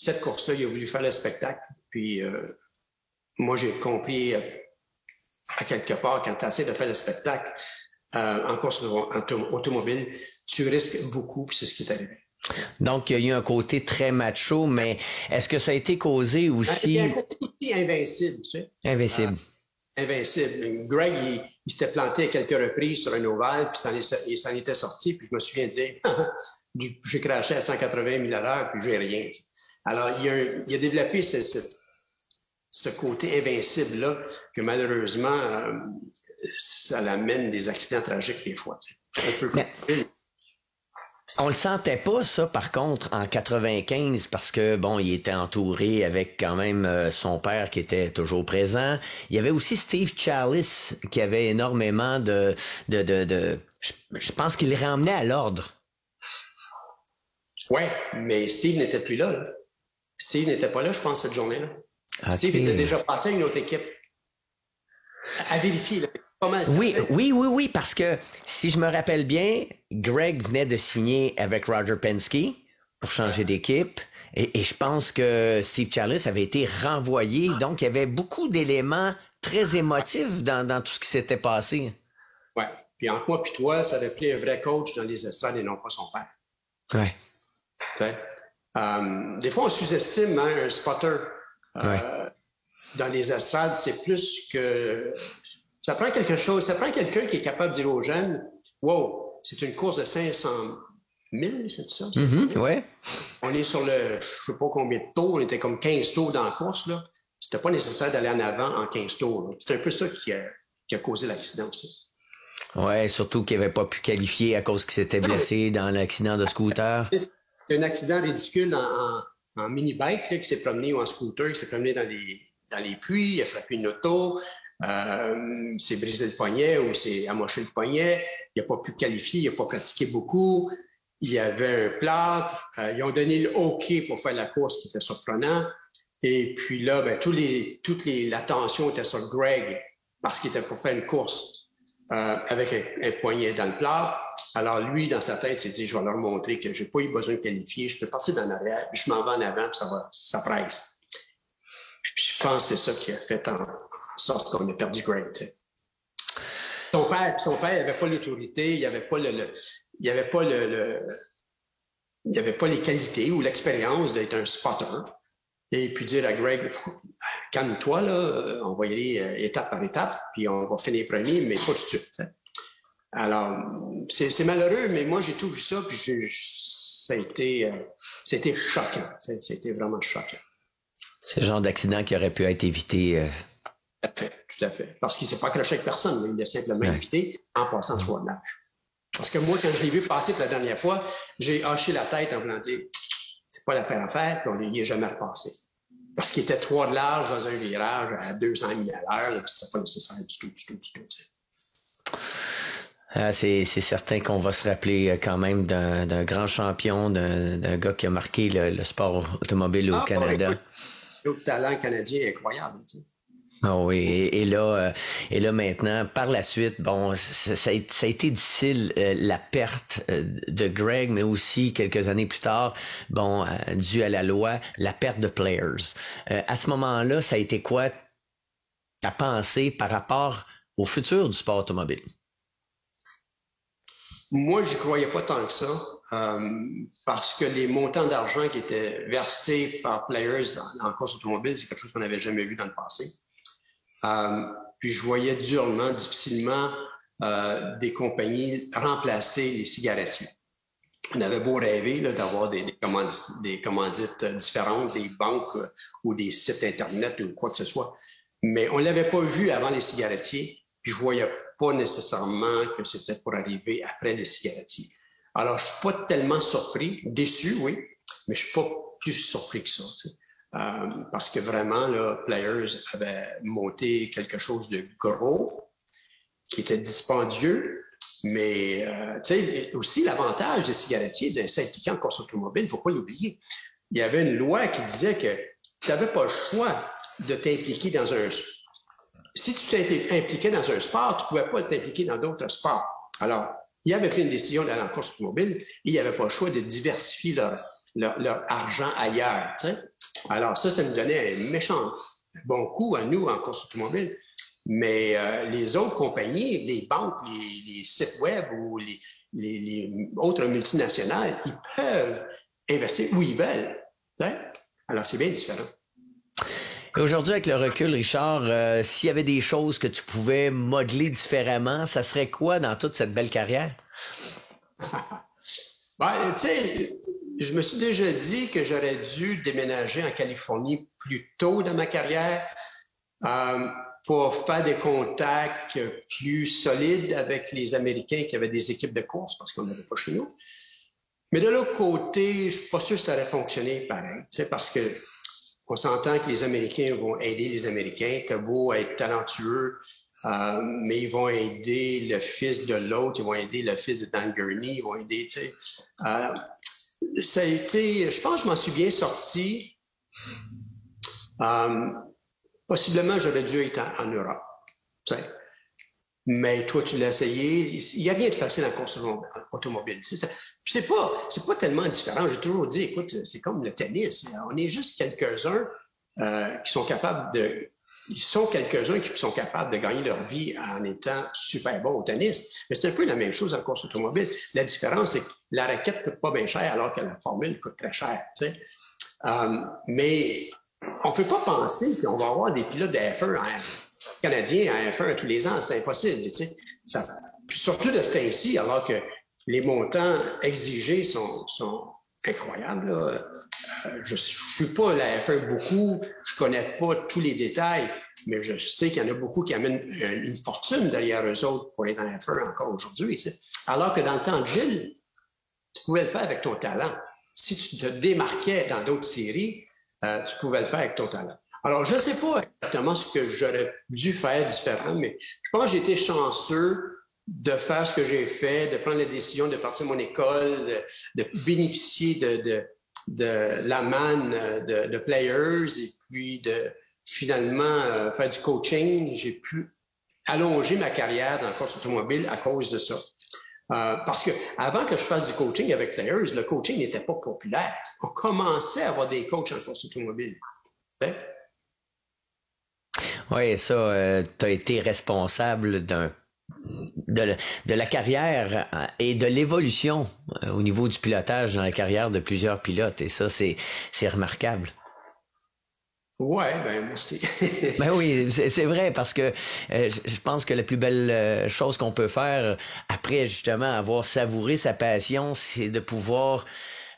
cette course-là, il a voulu faire le spectacle. Puis moi, j'ai compris à quelque part, quand tu essaies de faire le spectacle en course automobile, tu risques beaucoup, puis c'est ce qui est arrivé. Donc, il y a eu un côté très macho, mais est-ce que ça a été causé aussi... Il y a un côté aussi invincible, tu sais. Invincible. Invincible. Greg, il s'était planté à quelques reprises sur un ovale, puis il s'en était sorti, puis je me souviens de dire, j'ai crashé à 180 000 à l'heure, puis j'ai rien. Tu sais. Alors, il a développé ce côté invincible-là, que malheureusement, ça l'amène des accidents tragiques des fois. Tu sais. Un peu comme... On le sentait pas, ça, par contre, en 95, parce que, bon, il était entouré avec quand même son père qui était toujours présent. Il y avait aussi Steve Chalice qui avait énormément je pense qu'il les ramenait à l'ordre. Ouais, mais Steve n'était plus là, là. Steve n'était pas là, je pense, cette journée-là. Okay. Steve était déjà passé à une autre équipe. À vérifier, là. Oui, parce que si je me rappelle bien, Greg venait de signer avec Roger Penske pour changer d'équipe et je pense que Steve Chalice avait été renvoyé. Donc, il y avait beaucoup d'éléments très émotifs dans tout ce qui s'était passé. Ouais. Puis entre moi et toi, ça avait pris un vrai coach dans les estrades et non pas son père. Ouais. Des fois, on sous-estime un spotter. Dans les estrades, c'est plus que... Ça prend quelque chose, ça prend quelqu'un qui est capable de dire aux jeunes, wow, c'est une course de 500 000, c'est ça? Ouais. On est sur le, je sais pas combien de tours, on était comme 15 tours dans la course, là. C'était pas nécessaire d'aller en avant en 15 tours. C'est un peu ça qui a causé l'accident aussi. Ouais, surtout qu'il n'avait pas pu qualifier à cause qu'il s'était blessé dans l'accident de scooter. C'est un accident ridicule en mini-bike là, qui s'est promené ou en scooter, qui s'est promené dans les puits, il a frappé une auto. S'est brisé le poignet ou s'est amoché le poignet. Il n'a pas pu qualifier, il n'a pas pratiqué beaucoup. Il y avait un plâtre. Ils ont donné le OK pour faire la course, qui était surprenant. Et puis là, ben, l'attention était sur Greg parce qu'il était pour faire une course avec un poignet dans le plâtre. Alors lui, dans sa tête, il s'est dit, je vais leur montrer que j'ai pas eu besoin de qualifier. Je peux partir d'en arrière, puis je m'en vais en avant, puis ça presse. Puis je pense que c'est ça qui a fait en sorte qu'on a perdu Greg. Tu sais. Son père n'avait pas l'autorité, il n'avait pas les qualités ou l'expérience d'être un spotter. Et puis dire à Greg, calme-toi, là, on va y aller étape par étape, puis on va finir premier, mais pas tout de suite. Tu sais. Alors, c'est malheureux, mais moi, j'ai tout vu ça, puis ça a été choquant. Tu sais, c'était vraiment choquant. C'est le genre d'accident qui aurait pu être évité. Tout à fait. Parce qu'il ne s'est pas accroché avec personne, mais il a simplement évité en passant sur le nage. Parce que moi, quand je l'ai vu passer pour la dernière fois, j'ai haché la tête en voulant dire c'est pas l'affaire à faire, puis on n'y est jamais repassé. Parce qu'il était 3 de large dans un virage à 200 000 à l'heure, puis c'était pas nécessaire du tout. C'est certain qu'on va se rappeler quand même d'un grand champion, d'un gars qui a marqué le sport automobile au Canada. Oui. Le talent canadien est incroyable. Tu sais. Ah oui, et là maintenant, par la suite, bon, ça a été difficile la perte de Greg, mais aussi quelques années plus tard, bon, dû à la loi, la perte de Players. À ce moment-là, ça a été quoi ta pensée par rapport au futur du sport automobile? Moi, j'y croyais pas tant que ça, parce que les montants d'argent qui étaient versés par Players en course automobile, c'est quelque chose qu'on n'avait jamais vu dans le passé. Puis je voyais difficilement des compagnies remplacer les cigarettiers. On avait beau rêver là, d'avoir des commandites différentes, des banques ou des sites Internet ou quoi que ce soit, mais on ne l'avait pas vu avant les cigarettiers, puis je voyais pas nécessairement que c'était pour arriver après les cigarettiers. Alors, je suis pas tellement surpris, déçu, oui, mais je suis pas plus surpris que ça. Tu sais. Parce que vraiment, là, Players avait monté quelque chose de gros, qui était dispendieux, mais tu sais, aussi l'avantage des cigarettiers de s'impliquer en course automobile, il ne faut pas l'oublier. Il y avait une loi qui disait que tu n'avais pas le choix de t'impliquer dans un... Si tu t'es impliqué dans un sport, tu ne pouvais pas t'impliquer dans d'autres sports. Alors, il avait pris une décision d'aller en course automobile et il n'y avait pas le choix de diversifier leur argent ailleurs. Tu sais. Alors ça nous donnait un méchant bon coup à nous en course automobile. Mais les autres compagnies, les banques, les sites web ou les autres multinationales, ils peuvent investir où ils veulent. Hein? Alors, c'est bien différent. Et aujourd'hui, avec le recul, Richard, s'il y avait des choses que tu pouvais modeler différemment, ça serait quoi dans toute cette belle carrière? Ben, tu sais, je me suis déjà dit que j'aurais dû déménager en Californie plus tôt dans ma carrière pour faire des contacts plus solides avec les Américains qui avaient des équipes de course parce qu'on n'avait pas chez nous. Mais de l'autre côté, je suis pas sûr que ça aurait fonctionné pareil, tu sais, parce que on s'entend que les Américains vont aider les Américains, que beau être talentueux, mais ils vont aider le fils de l'autre, ils vont aider le fils de Dan Gurney, ils vont aider, tu sais. Ça a été, je pense que je m'en suis bien sorti. Possiblement, j'aurais dû être en Europe, tu sais. Mais toi, tu l'as essayé. Il n'y a rien de facile en course automobile. C'est pas tellement différent. J'ai toujours dit, écoute, c'est comme le tennis. On est juste quelques-uns qui sont capables de... Ils sont quelques-uns qui sont capables de gagner leur vie en étant super bons au tennis. Mais c'est un peu la même chose en course automobile. La différence, c'est que la raquette ne coûte pas bien cher alors que la formule coûte très cher. Tu sais. Mais on ne peut pas penser qu'on va avoir des pilotes de F1 canadiens à F1 tous les ans. C'est impossible. Tu sais. Surtout de ce temps-ci, alors que les montants exigés sont incroyables. Là. Je ne suis pas la F1 beaucoup, je ne connais pas tous les détails, mais je sais qu'il y en a beaucoup qui amènent une fortune derrière eux autres pour être en F1 encore aujourd'hui. Tu sais. Alors que dans le temps de Gilles, tu pouvais le faire avec ton talent. Si tu te démarquais dans d'autres séries, tu pouvais le faire avec ton talent. Alors, je ne sais pas exactement ce que j'aurais dû faire différent, mais je pense que j'ai été chanceux de faire ce que j'ai fait, de prendre la décision de partir mon école, de bénéficier de la manne de players et puis de finalement faire du coaching. J'ai pu allonger ma carrière dans la course automobile à cause de ça. Parce que avant que je fasse du coaching avec players, le coaching n'était pas populaire. On commençait à avoir des coachs en course automobile. Hein? Oui, ça, tu as été responsable de la carrière et de l'évolution au niveau du pilotage dans la carrière de plusieurs pilotes. Et ça, c'est remarquable. Ouais, ben merci. Ben oui, c'est vrai parce que je pense que la plus belle chose qu'on peut faire après justement avoir savouré sa passion, c'est de pouvoir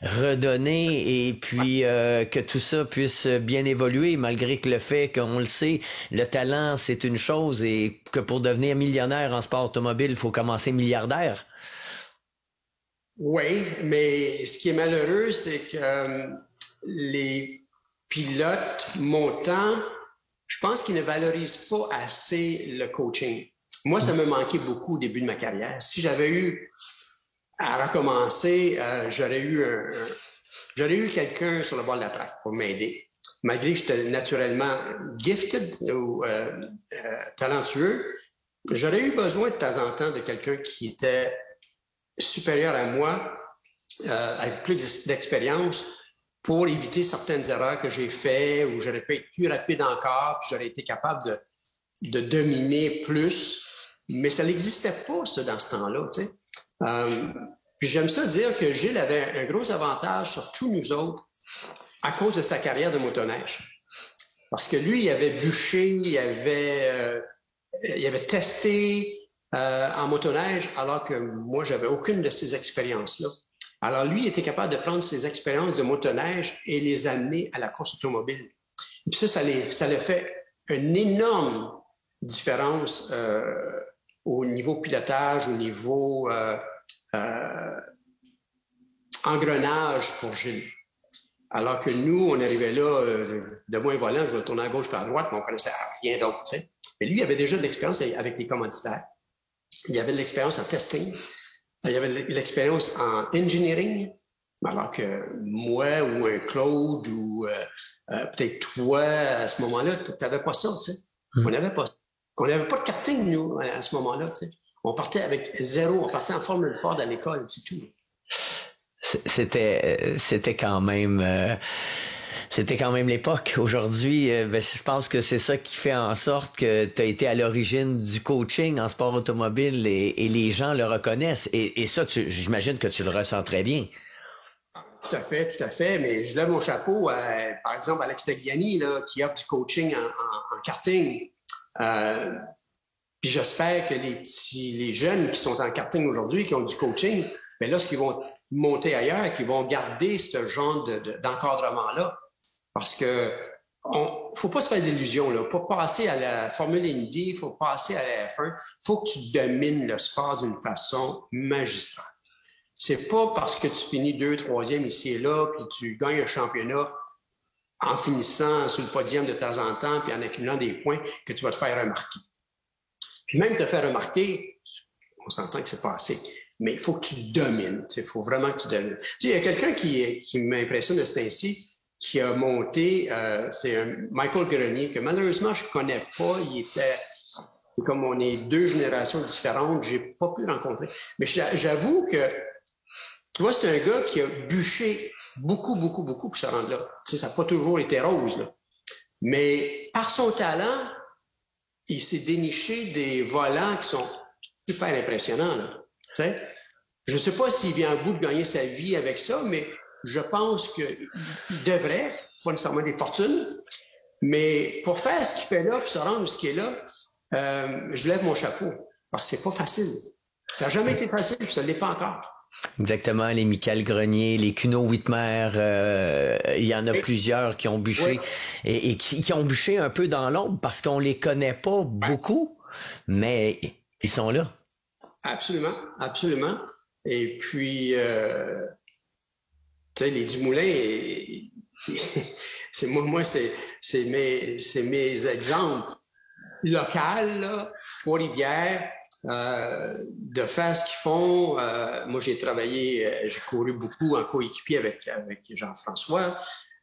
redonner et puis que tout ça puisse bien évoluer malgré que le fait qu'on le sait, le talent c'est une chose et que pour devenir millionnaire en sport automobile, il faut commencer milliardaire. Oui, mais ce qui est malheureux, c'est que les pilotes montants, je pense qu'ils ne valorisent pas assez le coaching. Moi, ça me manquait beaucoup au début de ma carrière. Si j'avais eu à recommencer, j'aurais eu quelqu'un sur le bord de la track pour m'aider. Malgré que j'étais naturellement gifted ou talentueux, j'aurais eu besoin de temps en temps de quelqu'un qui était supérieur à moi, avec plus d'expérience, pour éviter certaines erreurs que j'ai faites ou j'aurais pu être plus rapide encore, puis j'aurais été capable de dominer plus. Mais ça n'existait pas, ça, dans ce temps-là, tu sais. Puis j'aime ça dire que Gilles avait un gros avantage sur tous nous autres à cause de sa carrière de motoneige. Parce que lui, il avait bûché, il avait testé en motoneige, alors que moi, j'avais aucune de ces expériences-là. Alors lui, il était capable de prendre ses expériences de motoneige et les amener à la course automobile. Et puis ça a fait une énorme différence au niveau pilotage, au niveau engrenage pour Gilles. Alors que nous, on arrivait là, de moins volant, je vais tourner à gauche par à droite, mais on ne connaissait rien d'autre. Tu sais. Mais lui, il avait déjà de l'expérience avec les commanditaires. Il avait de l'expérience en testing. Il avait de l'expérience en engineering. Alors que moi ou un Claude ou peut-être toi, à ce moment-là, tu n'avais pas ça. Tu sais. On n'avait pas de karting, nous, à ce moment-là. Tu sais. On partait avec zéro. On partait en Formule Ford à l'école, c'est tout. C'était quand même l'époque. Aujourd'hui, je pense que c'est ça qui fait en sorte que tu as été à l'origine du coaching en sport automobile et les gens le reconnaissent. Et ça, j'imagine que tu le ressens très bien. Tout à fait. Mais je lève mon chapeau, par exemple, à Alex Tagliani, là, qui offre du coaching en karting. Puis j'espère que les jeunes qui sont en karting aujourd'hui, qui ont du coaching, bien là, ce qu'ils vont monter ailleurs, qu'ils vont garder ce genre d'encadrement-là. Parce que faut pas se faire d'illusions, là. Pour passer à la Formule Indy, il faut passer à la F1, il faut que tu domines le sport d'une façon magistrale. C'est pas parce que tu finis 2e, 3e ici et là, puis tu gagnes un championnat en finissant sur le podium de temps en temps, puis en accumulant des points, que tu vas te faire remarquer. Puis même te faire remarquer, on s'entend que c'est pas assez. Mais il faut que tu domines. Il faut vraiment que tu domines. Il y a quelqu'un qui m'impressionne de ce temps-ci, qui a monté, c'est un Michael Grenier, que malheureusement, je connais pas. C'est comme on est 2 générations différentes, j'ai pas pu le rencontrer. Mais j'avoue que, tu vois, c'est un gars qui a bûché beaucoup pour se rendre là. Ça n'a pas toujours été rose, là. Mais par son talent, il s'est déniché des volants qui sont super impressionnants, là. Je ne sais pas s'il vient à bout de gagner sa vie avec ça, mais je pense qu'il devrait, pas nécessairement des fortunes, mais pour faire ce qu'il fait là, pour se rendre où ce qui est là, je lève mon chapeau, parce que c'est pas facile. Ça n'a jamais été facile, puis ça ne l'est pas encore. Exactement, les Michael Grenier, les Kuno Whitmer, il y en a plusieurs qui ont bûché et qui ont bûché un peu dans l'ombre parce qu'on les connaît pas beaucoup, mais ils sont là. Absolument. Et puis, tu sais, les Dumoulin, c'est mes exemples locaux, là, Trois-Rivières, de faire ce qu'ils font. Moi, j'ai couru beaucoup en coéquipier avec Jean-François.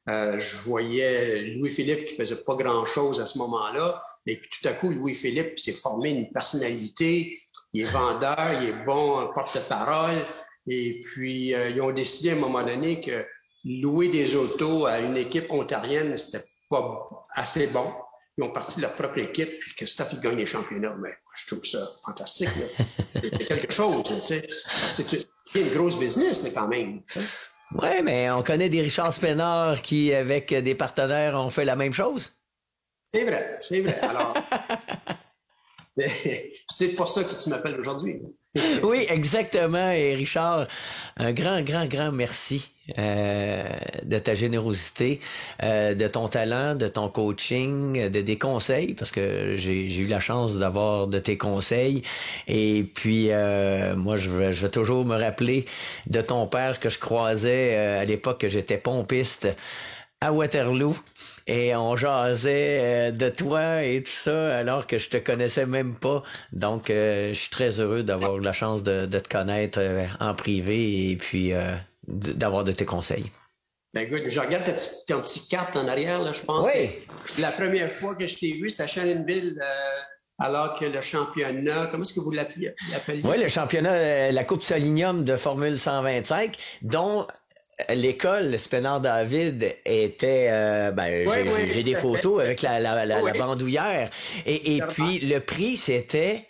Je voyais Louis-Philippe qui faisait pas grand-chose à ce moment-là. Et puis tout à coup, Louis-Philippe s'est formé une personnalité. Il est vendeur, il est bon porte-parole. Et puis, ils ont décidé à un moment donné que louer des autos à une équipe ontarienne, c'était pas assez bon. Ils ont parti de leur propre équipe, puis Christophe, il gagne les championnats. Mais je trouve ça fantastique. C'est quelque chose, tu sais. C'est une grosse business, là, quand même. Oui, mais on connaît des Richard Spénard qui, avec des partenaires, ont fait la même chose. C'est vrai. Alors, c'est pour ça que tu m'appelles aujourd'hui. Oui, exactement. Et Richard, un grand merci de ta générosité, de ton talent, de ton coaching, de des conseils, parce que j'ai eu la chance d'avoir de tes conseils. Et puis, moi, je vais toujours me rappeler de ton père que je croisais à l'époque que j'étais pompiste à Waterloo. Et on jasait de toi et tout ça alors que je te connaissais même pas. Donc, je suis très heureux d'avoir eu la chance de te connaître en privé et puis d'avoir de tes conseils. Ben good, je regarde ton petite carte en arrière, là, je pense. Oui. La première fois que je t'ai vu, c'était à Shannonville, alors que le championnat, comment est-ce que vous l'appeliez? Oui, le championnat, la Coupe Solinium de Formule 125, dont l'école Spénard David était j'ai des photos avec la bandoulière et puis le prix c'était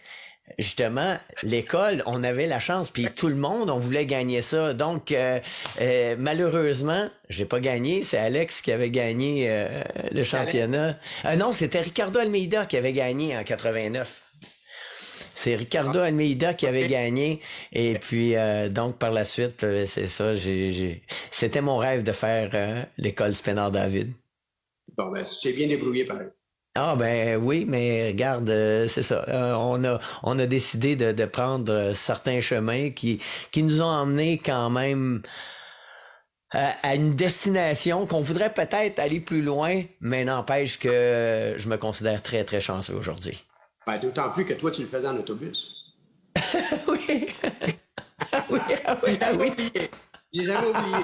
justement l'école, on avait la chance puis tout le monde on voulait gagner ça. Donc malheureusement, j'ai pas gagné, c'est Alex qui avait gagné le championnat. Non, c'était Ricardo Almeida qui avait gagné en 89. C'est Ricardo Almeida qui avait gagné. Et puis, donc, par la suite, c'est ça. C'était mon rêve de faire l'école Spénard David. Bon, ben, tu t'es bien débrouillé pareil. Ah, ben oui, mais regarde, c'est ça. On a décidé de prendre certains chemins qui nous ont emmenés quand même à une destination qu'on voudrait peut-être aller plus loin, mais n'empêche que je me considère très, très chanceux aujourd'hui. Ben, d'autant plus que toi, tu le faisais en autobus. Oui. oui. J'ai jamais oublié.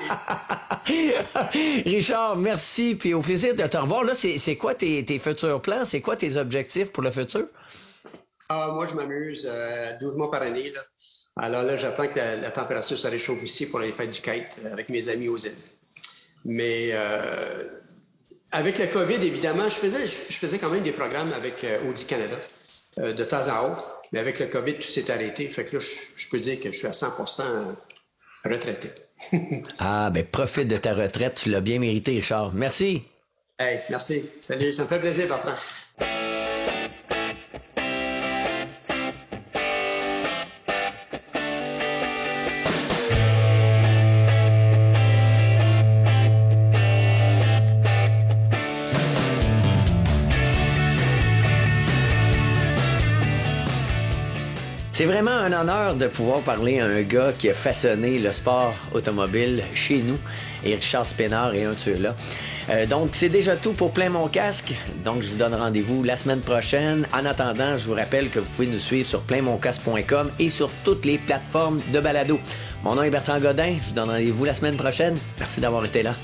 Richard, merci, puis au plaisir de te revoir. Là, c'est quoi tes futurs plans? C'est quoi tes objectifs pour le futur? Moi, je m'amuse 12 mois par année. Là. Alors là, j'attends que la température se réchauffe ici pour aller faire du kite avec mes amis aux îles. Mais avec la COVID, évidemment, je faisais quand même des programmes avec Audi Canada de temps à autre. Mais avec le COVID, tout s'est arrêté. Fait que là, je peux dire que je suis à 100% retraité. Ah, ben profite de ta retraite. Tu l'as bien mérité, Richard. Merci. Hey, merci. Salut, ça me fait plaisir, Bertrand. C'est vraiment un honneur de pouvoir parler à un gars qui a façonné le sport automobile chez nous. Et Richard Spénard est un de ceux-là. Donc, c'est déjà tout pour Plein Mon Casque. Donc, je vous donne rendez-vous la semaine prochaine. En attendant, je vous rappelle que vous pouvez nous suivre sur plainmoncasque.com et sur toutes les plateformes de balado. Mon nom est Bertrand Godin. Je vous donne rendez-vous la semaine prochaine. Merci d'avoir été là.